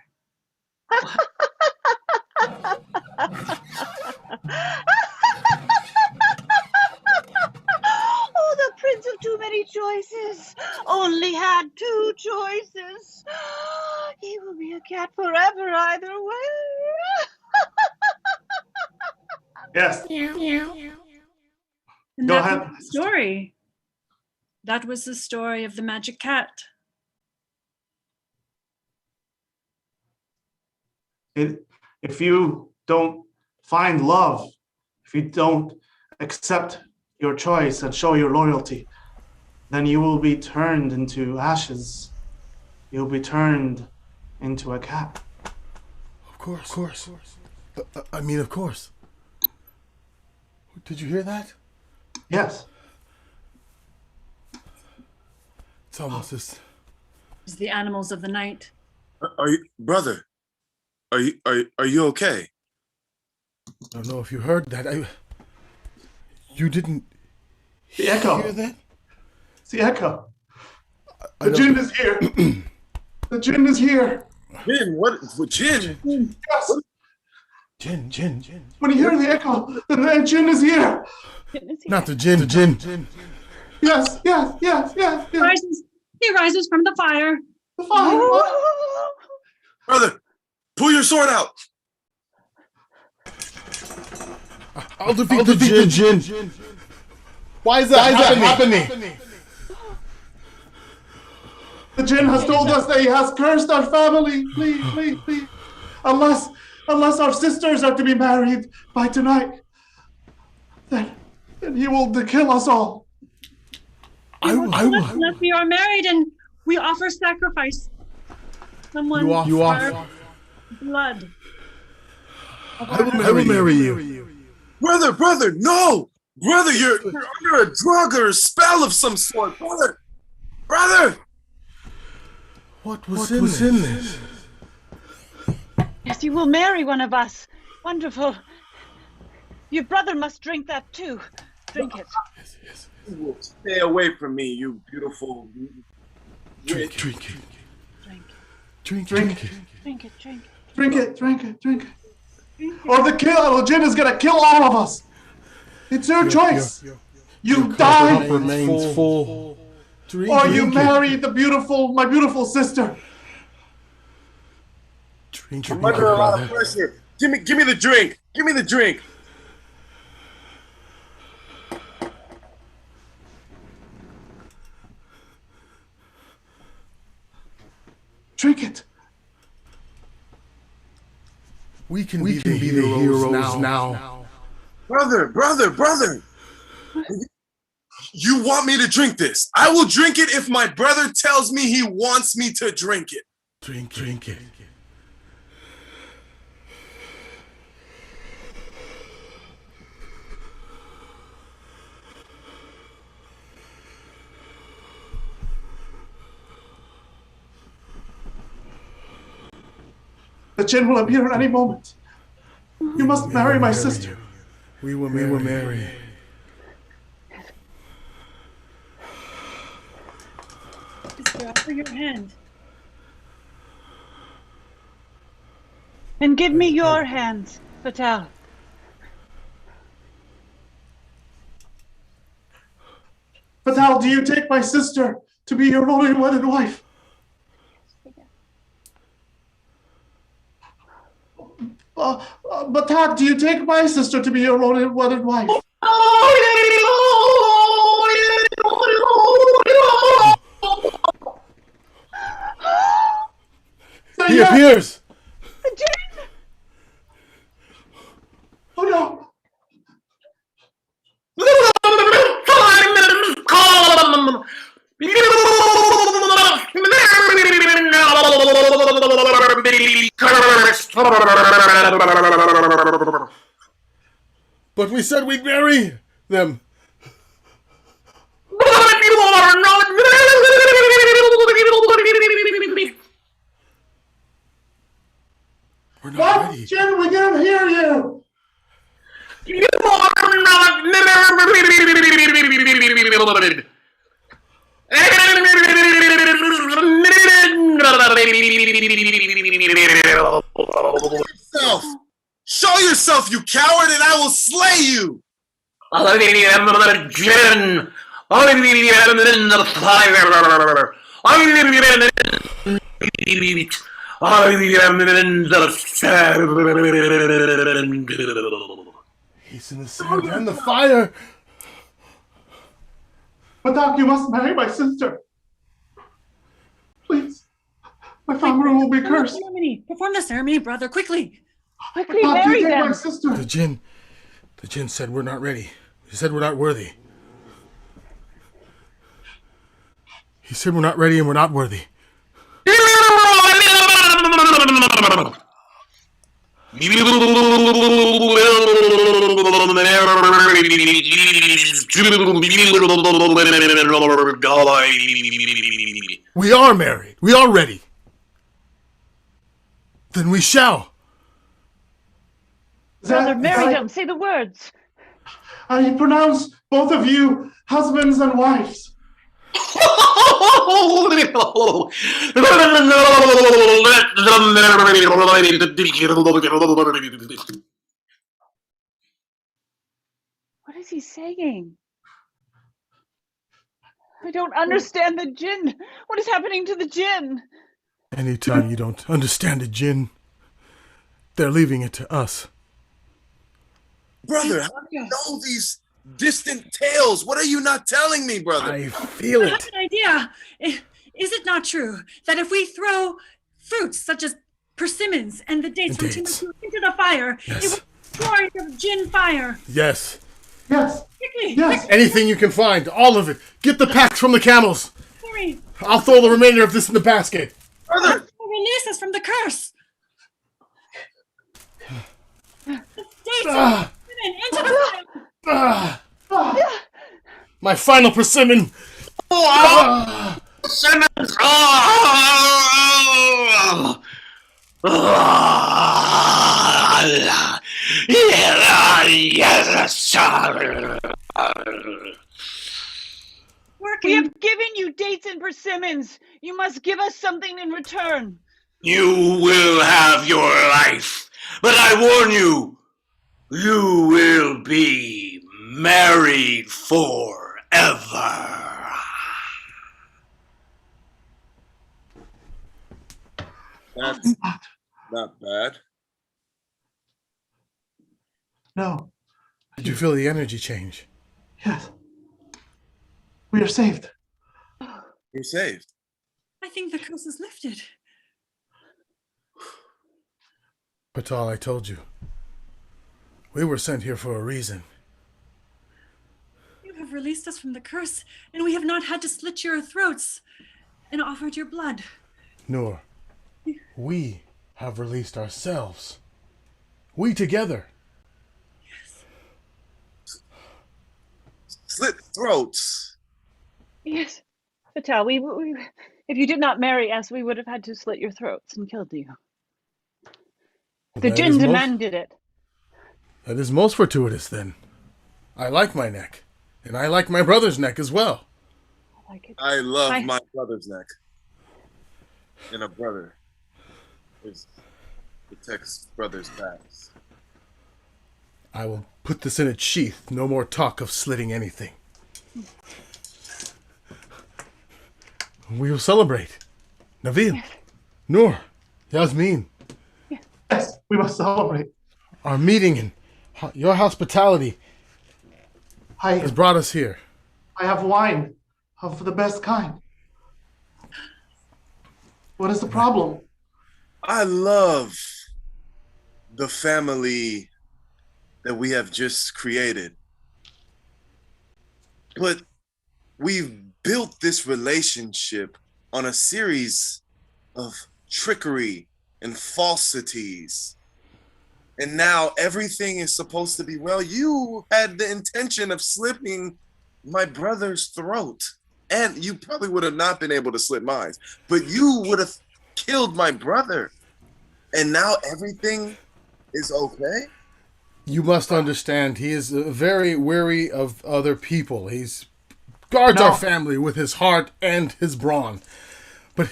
Oh, the prince of too many choices only had two choices. He will be a cat forever either way. Yes. And Go that ahead. was the story. That was the story of the magic cat. If you don't find love, if you don't accept your choice and show your loyalty, then you will be turned into ashes. You'll be turned into a cat. Of course. I mean, of course. Did you hear that? Yes. It's almost as... It's the animals of the night. Are you, brother? Are you okay? I don't know if you heard that. You didn't The echo. hear that? It's the echo. I The don't- djinn is here. The djinn is here. Jin, what? Jin? Yes. Jin. When you hear the echo, then the djinn is here. Not the Jin. Yes. He rises from the fire. The fire. Brother, pull your sword out. I'll defeat the Jin. Why is that happening? The djinn has told us that he has cursed our family. Please. Unless our sisters are to be married by tonight, then he will kill us all. I will. Unless we are married and we offer sacrifice. Someone You for offer. blood. I will marry you. Brother, no! Brother, you're under a drug or a spell of some sort. Brother! What was in this? Yes, you will marry one of us. Wonderful. Your brother must drink that too. Drink it. Yes. Stay away from me, you beautiful... Drink it. Drink Drink it. Or the djinn is gonna kill all of us. It's your choice. You die, Remains full. or you marry my beautiful sister. Drink it, I'm under a lot of brother. pressure. Give me the drink. Give me the drink. Drink it. We can be the heroes now. Brother. You want me to drink this? I will drink it if my brother tells me he wants me to drink it. Drink it. The djinn will appear at any moment. You must marry my sister. We will marry. Sister, offer your hand. And give me your hands, Fatal. Fatal, do you take my sister to be your only wedded wife? Batak, do you take my sister to be your only wedded wife? Say He yes. appears. The djinn! Oh no. But we said we'd marry them. We're not What? ready. Djinn, we didn't hear you. Show yourself, you coward, and I will slay you. He's in the sand and the fire. Fatak, you must marry my sister. Please. My family will be cursed. Perform the ceremony, brother, quickly. Quickly Fatak, you marry take my them. sister. The jinn said we're not ready. He said we're not worthy. He said we're not ready and we're not worthy. We are married. We are ready. Then we shall. Brother, marry them. Say the words. I pronounce both of you husbands and wives. What is he saying? I don't understand the jinn. What is happening to the jinn? Anytime you don't understand a jinn, they're leaving it to us. Brother, how do you know these distant tales? What are you not telling me, brother? I feel I have it. an idea. Is it not true that if we throw fruits such as persimmons and the dates from Timbuktu into the fire, Yes. it will destroy the jinn fire? Yes. Yes. Quickly. Yes. Anything you can find. All of it. Get the packs from the camels. Hurry. I'll throw the remainder of this in the basket. Brother, Release us from the curse. The dates Ah, into the fire. ah. My final persimmon. Ah. Simmons! We Working. have given you dates and persimmons. You must give us something in return. You will have your life, but I warn you, you will be married forever. that's not bad. No. Did you feel the energy change? Yes. We are saved. You're saved. I think the curse is lifted. Patal, I told you. We were sent here for a reason. You have released us from the curse, and we have not had to slit your throats and offered your blood. Noor, we have released ourselves. We together. Slit throats. Yes. Fatal, we if you did not marry us, we would have had to slit your throats and killed you. The That jinn is most- demanded it. That is most fortuitous, then. I like my neck. And I like my brother's neck as well. I like it. I love I- my brother's neck. And a brother protects brothers' backs. I will put this in its sheath. No more talk of slitting anything. We will celebrate. Nabil, Noor, Yasmin, Yes. We must celebrate. our meeting and your hospitality has I brought us here. have wine of the best kind. What is the problem? I love the family that we have just created. But we've built this relationship on a series of trickery and falsities. And now everything is supposed to be well. You had the intention of slipping my brother's throat. And you probably would have not been able to slit mine, but you would have killed my brother. And now everything is okay? You must understand, he is very wary of other people. He's guards our No. family with his heart and his brawn. But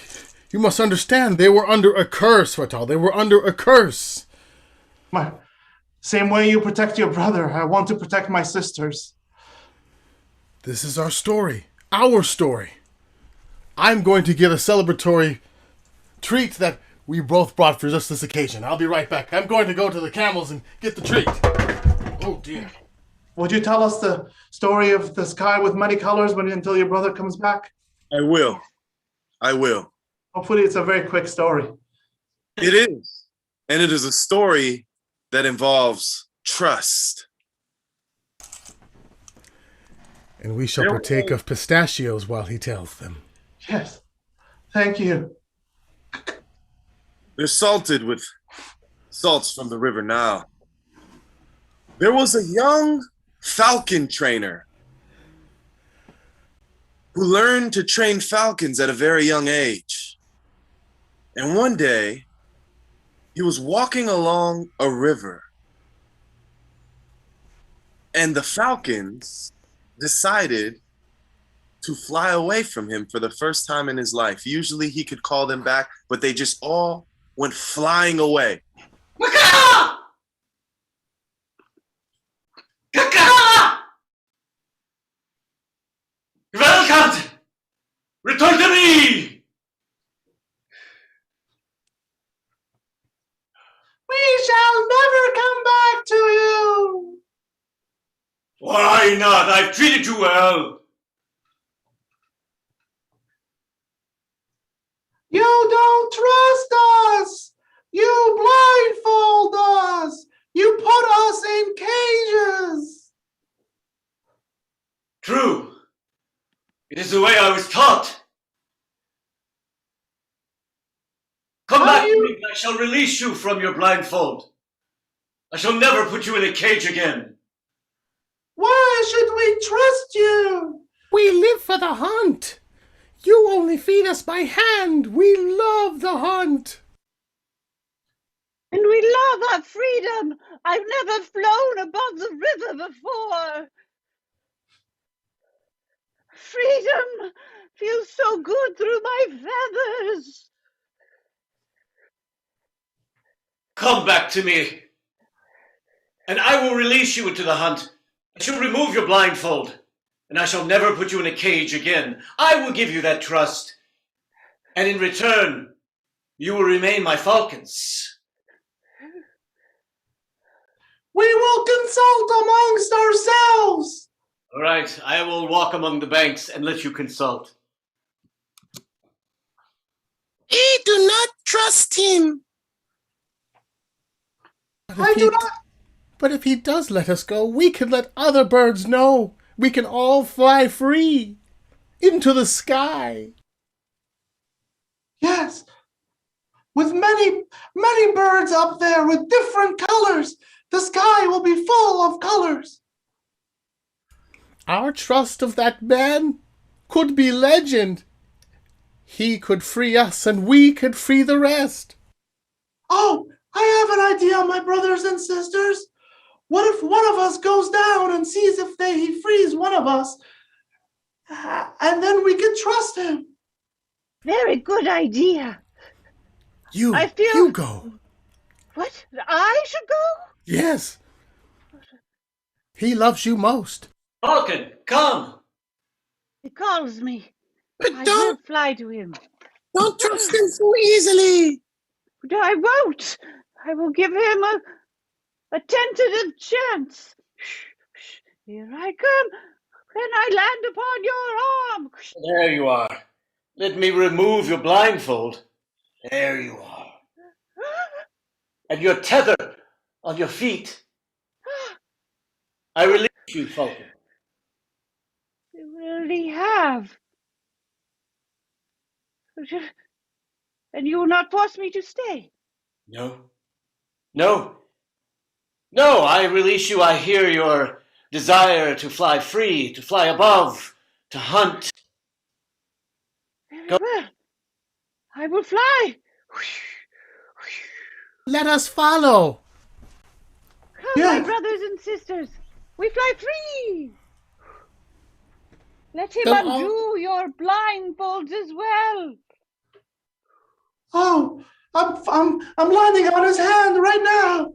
you must understand, they were under a curse, Fatal. They were under a curse. My same way you protect your brother, I want to protect my sisters. This is our story. Our story. I'm going to give a celebratory treat that we both brought for just this occasion. I'll be right back. I'm going to go to the camels and get the treat. Oh, dear. would you tell us the story of the sky with many colors until your brother comes back? I will. I will. Hopefully it's a very quick story. It is. And it is a story that involves trust. And we shall partake of pistachios while he tells them. Yes. Thank you. They're salted with salts from the river Nile. There was a young falcon trainer who learned to train falcons at a very young age. And one day, he was walking along a river, and the falcons decided to fly away from him for the first time in his life. Usually he could call them back, but they just all went flying away. Kaka! Kaka! Welcome! Return to me! We shall never come back to you. Why not? I've treated you well. You don't trust us. You blindfold us. You put us in cages. True. It is the way I was taught. Come back to me and I shall release you from your blindfold. I shall never put you in a cage again. Why should we trust you? We live for the hunt. You only feed us by hand. We love the hunt. And we love our freedom. I've never flown above the river before. Freedom feels so good through my feathers. Come back to me, and I will release you into the hunt. I shall remove your blindfold, and I shall never put you in a cage again. I will give you that trust, and in return, you will remain my falcons. We will consult amongst ourselves. All right, I will walk among the banks and let you consult. We do not trust him. I do not. But if he does let us go, we can let other birds know. We can all fly free into the sky. Yes. With many, many birds up there with different colors. The sky will be full of colors. Our trust of that man could be legend. He could free us and we could free the rest. Oh, I have an idea, my brothers and sisters. What if one of us goes down and sees if he frees one of us, and then we can trust him? Very good idea. You go. What? I should go? Yes. He loves you most. Falcon, come! He calls me. But I don't will fly to him. trust him so easily. No, I won't. I will give him a tentative chance. Here I come. Can I land upon your arm? There you are. Let me remove your blindfold. There you are. And your tether on your feet. I release you, Falcon. You really have. And you will not force me to stay. No. No. No, I release you. I hear your desire to fly free, to fly above, to hunt. Very well. I will fly. Let us follow. Come, Yeah. my brothers and sisters. We fly free. Let him Then undo your blindfolds as well. Oh, I'm landing on his hand right now.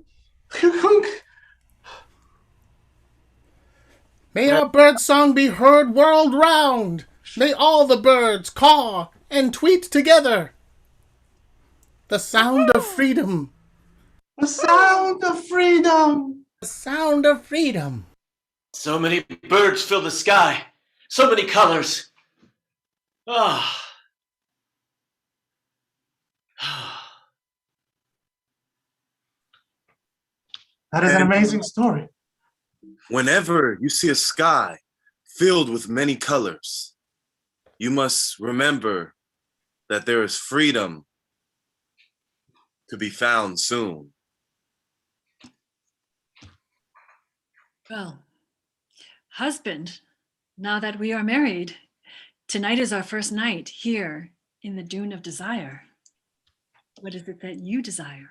May our bird song be heard world round. May all the birds caw and tweet together. The sound of freedom. The sound of freedom. The sound of freedom. So many birds fill the sky. So many colors. Ah. That is an And amazing story. whenever you see a sky filled with many colors, you must remember that there is freedom to be found soon. Well, husband, now that we are married, tonight is our first night here in the Dune of Desire. What is it that you desire?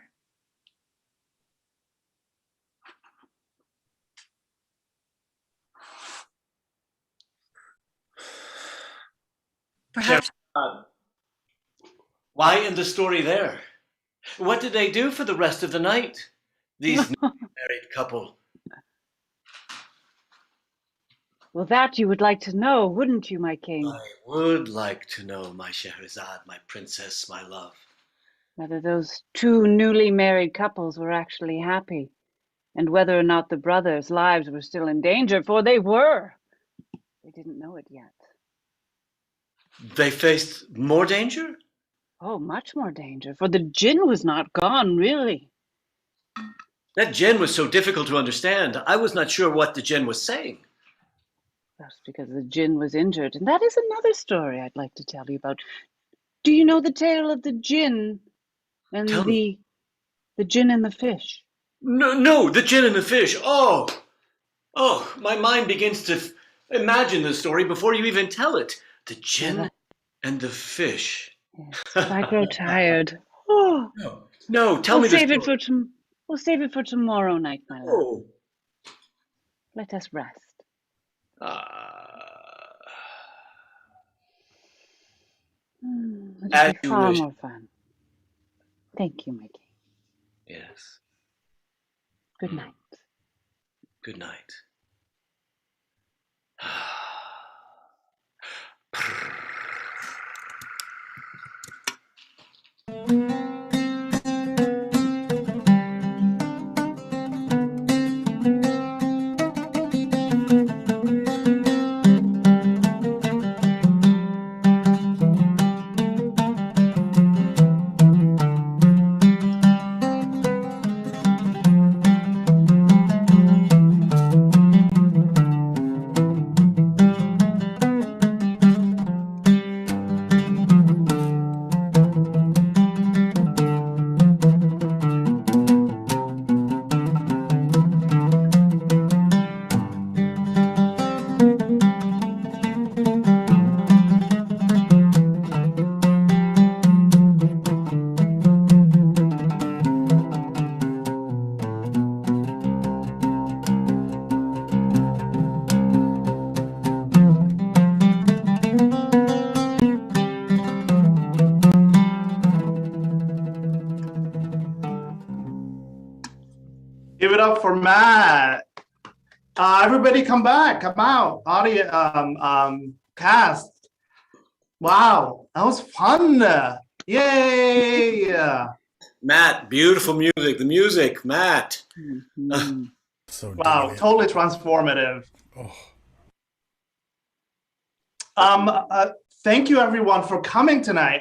Perhaps Why end the story there? What did they do for the rest of the night? These married couple. Well, that you would like to know, wouldn't you, my king? I would like to know, my Scheherazade, my princess, my love. Whether those two newly married couples were actually happy, and whether or not the brothers' lives were still in danger, for they were. They didn't know it yet. They faced more danger? Oh, much more danger, for the djinn was not gone, really. That djinn was so difficult to understand. I was not sure what the djinn was saying. That's because the djinn was injured, and that is another story I'd like to tell you about. Do you know the tale of the djinn and Tell me. the djinn and the fish? No, the djinn and the fish. Oh, my mind begins to imagine the story before you even tell it. The djinn and the fish. Yes, if I grow tired. Oh, No, tell me the story. We'll save it for tomorrow night, my love. Oh. Let us rest. It'll As be you far wish. more fun. Thank you, my king. Yes. Good night. Good night. Give it up for Matt. Everybody come back, come out. Audience, cast. Wow, that was fun. Yay. Matt, beautiful music. The music, Matt. Mhm. So Wow, dated. totally transformative. Oh. Thank you everyone for coming tonight.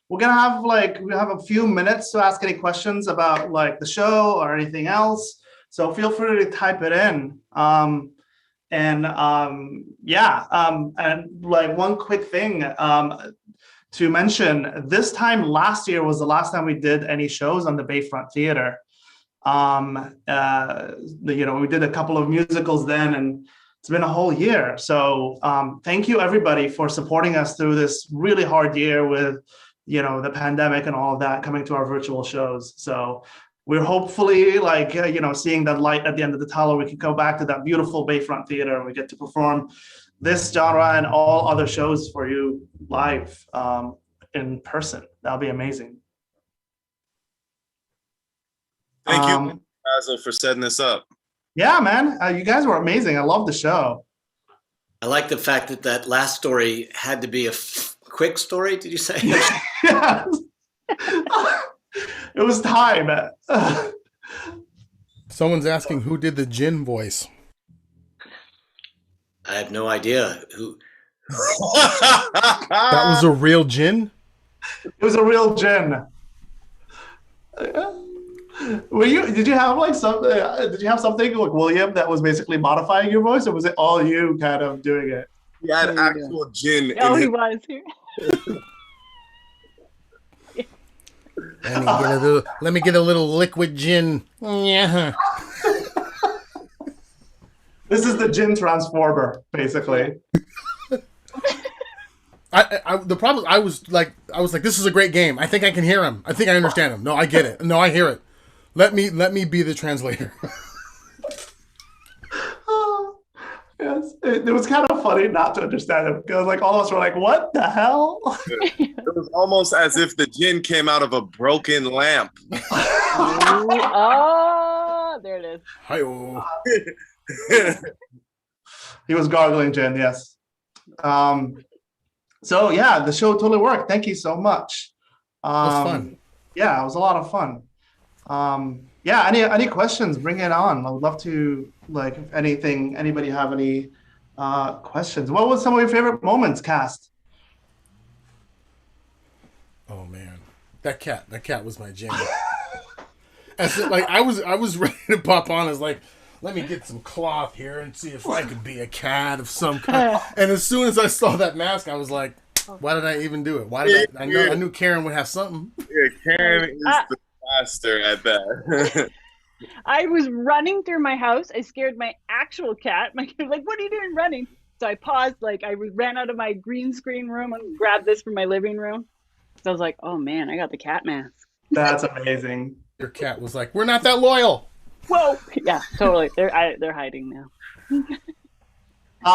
We're gonna have we have a few minutes to ask any questions about the show or anything else. So feel free to type it in. And one quick thing to mention, this time last year was the last time we did any shows on the Bayfront Theater. We did a couple of musicals then, and it's been a whole year. So thank you everybody for supporting us through this really hard year with the pandemic and all of that, coming to our virtual shows. So we're hopefully seeing that light at the end of the tunnel. We can go back to that beautiful Bayfront Theater and we get to perform this genre and all other shows for you live in person. That'll be amazing. Thank you, Basil, for setting this up. Yeah, man, you guys were amazing. I love the show. I like the fact that last story had to be a quick story. Did you say? Yeah. It was time. Someone's asking who did the Jin voice. I have no idea who. That was a real gin? It was a real gin. Did you have like something? Did you have something like William that was basically modifying your voice, or was it all you kind of doing it? He had actual gin. Oh, in he his- was here. Let me get a little liquid gin. Yeah. This is the gin transformer, basically. The problem, I was like, this is a great game. I think I can hear him. I think I understand him. No, I get it. No, I hear it. Let me be the translator. Yes, it was kind of funny not to understand it because like all of us were like, "What the hell?" It was almost as if the gin came out of a broken lamp. Oh, there it is. Hi-oh. He was gargling gin. Yes. So yeah, the show totally worked. Thank you so much. It was fun. Yeah, it was a lot of fun. Yeah, any questions? Bring it on. I would love to, like, if anybody have any questions? What was some of your favorite moments, cast? Oh man, that cat was my jam. Like I was ready to pop on as like, let me get some cloth here and see if I could be a cat of some kind. And as soon as I saw that mask, I was like, why did I even do it? Why did I knew Karen would have something. Yeah, Karen is the master at that. I was running through my house. I scared my actual cat. My kid was like, "What are you doing running?" So I paused, like I ran out of my green screen room and grabbed this from my living room. So I was like, "Oh man, I got the cat mask." That's amazing. Your cat was like, we're not that loyal. Whoa! Yeah, totally. They're hiding now.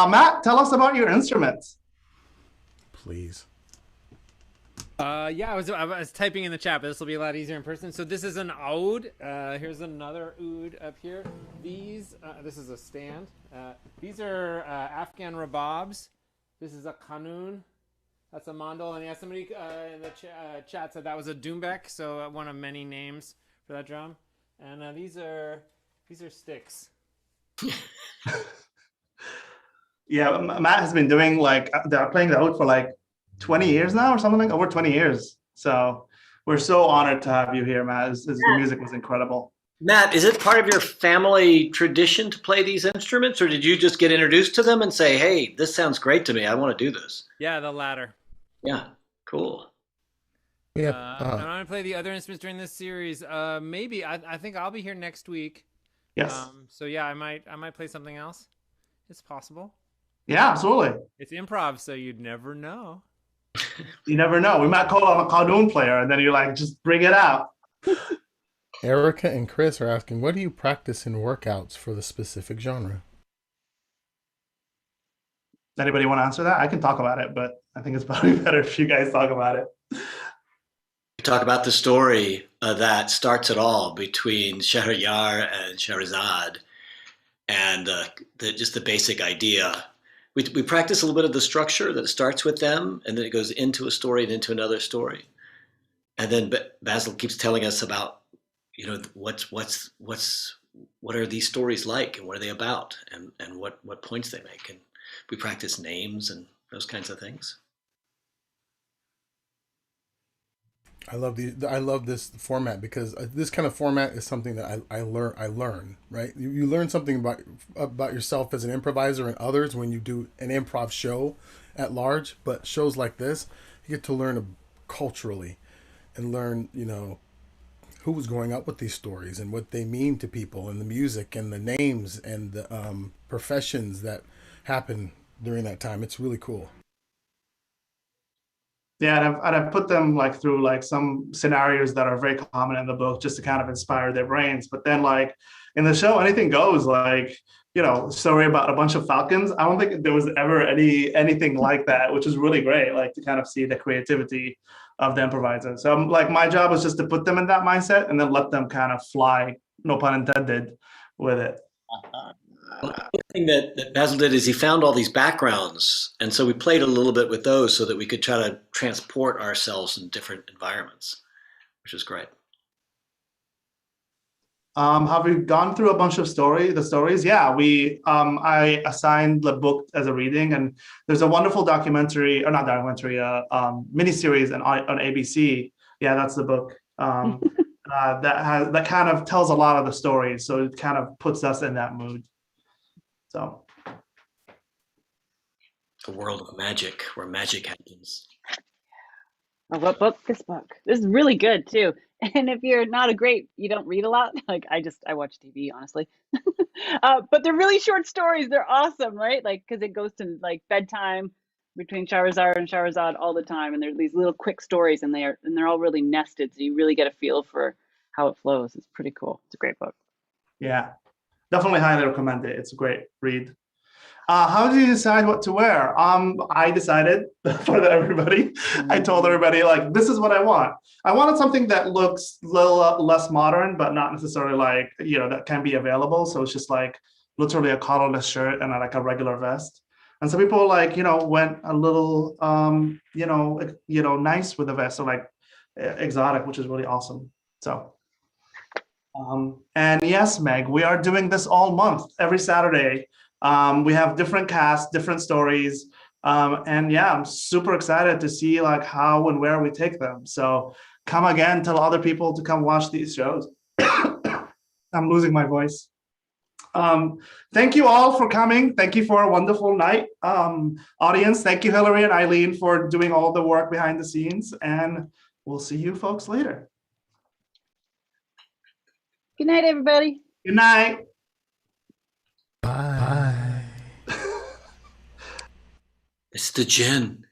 Matt, tell us about your instruments. Please. Yeah, I was typing in the chat, but this will be a lot easier in person. So this is an oud. Here's another oud up here. This is a stand. These are Afghan rababs. This is a kanun. That's a mandol. And yeah, somebody in the chat said that was a doumbek, so one of many names for that drum. And these are sticks. Yeah, Matt has been doing like they're playing the oud for like 20 years now or something, like over 20 years. So we're so honored to have you here, Matt. The music was incredible. Matt, is it part of your family tradition to play these instruments, or did you just get introduced to them and say, hey, this sounds great to me, I want to do this? Yeah, the latter. Yeah, cool. And I'm going to play the other instruments during this series. Maybe. I think I'll be here next week. Yes. So yeah, I might play something else. It's possible. Yeah, absolutely. It's improv, so you'd never know. You never know. We might call on a Kowloon player, and then you're like, just bring it out. Erica and Chris are asking, what do you practice in workouts for the specific genre? Anybody want to answer that? I can talk about it, but I think it's probably better if you guys talk about it. Talk about the story that starts it all between Shahryar and Shahrazad, and just the basic idea. We practice a little bit of the structure that it starts with them, and then it goes into a story and into another story, and then Basil keeps telling us about, what are these stories like, and what are they about, and what points they make, and we practice names and those kinds of things. I love this format because this kind of format is something that I learn, right? You learn something about yourself as an improviser and others when you do an improv show at large, but shows like this, you get to learn culturally and learn, who was going up with these stories and what they mean to people and the music and the names and the professions that happen during that time. It's really cool. Yeah, and I've put them like through like some scenarios that are very common in the book just to kind of inspire their brains. But then like in the show, anything goes. Like, story about a bunch of falcons. I don't think there was ever anything like that, which is really great. Like to kind of see the creativity of the improviser. So like my job was just to put them in that mindset and then let them kind of fly, no pun intended, with it. Well, the thing that Basil did is he found all these backgrounds, and so we played a little bit with those so that we could try to transport ourselves in different environments, which is great. Have we gone through a bunch of the stories? Yeah, I assigned the book as a reading, and there's a wonderful documentary, or not documentary, miniseries on ABC. Yeah, that's the book. That kind of tells a lot of the stories, so it kind of puts us in that mood. So, The world of magic, where magic happens. Oh, what book? This book. This is really good too. And if you're not you don't read a lot. Like I watch TV, honestly. But they're really short stories. They're awesome, right? Like, because it goes to like bedtime between Shahrazad and Shahrazad all the time, and there's these little quick stories, and they're all really nested, so you really get a feel for how it flows. It's pretty cool. It's a great book. yeah, definitely highly recommend it. It's a great read. How did you decide what to wear? I decided for everybody. I told everybody, like, this is what I want. I wanted something that looks a little less modern, but not necessarily like, that can be available. So it's just like literally a collarless shirt and like a regular vest. And some people went a little, nice with the vest, so like exotic, which is really awesome. So, and yes, Meg, we are doing this all month, every Saturday. We have different casts, different stories. And yeah, I'm super excited to see like how and where we take them. So come again, tell other people to come watch these shows. I'm losing my voice. Thank you all for coming. Thank you for a wonderful night. Audience, thank you, Hillary and Eileen, for doing all the work behind the scenes. And we'll see you folks later. Good night, everybody. Good night. Bye. It's the gin.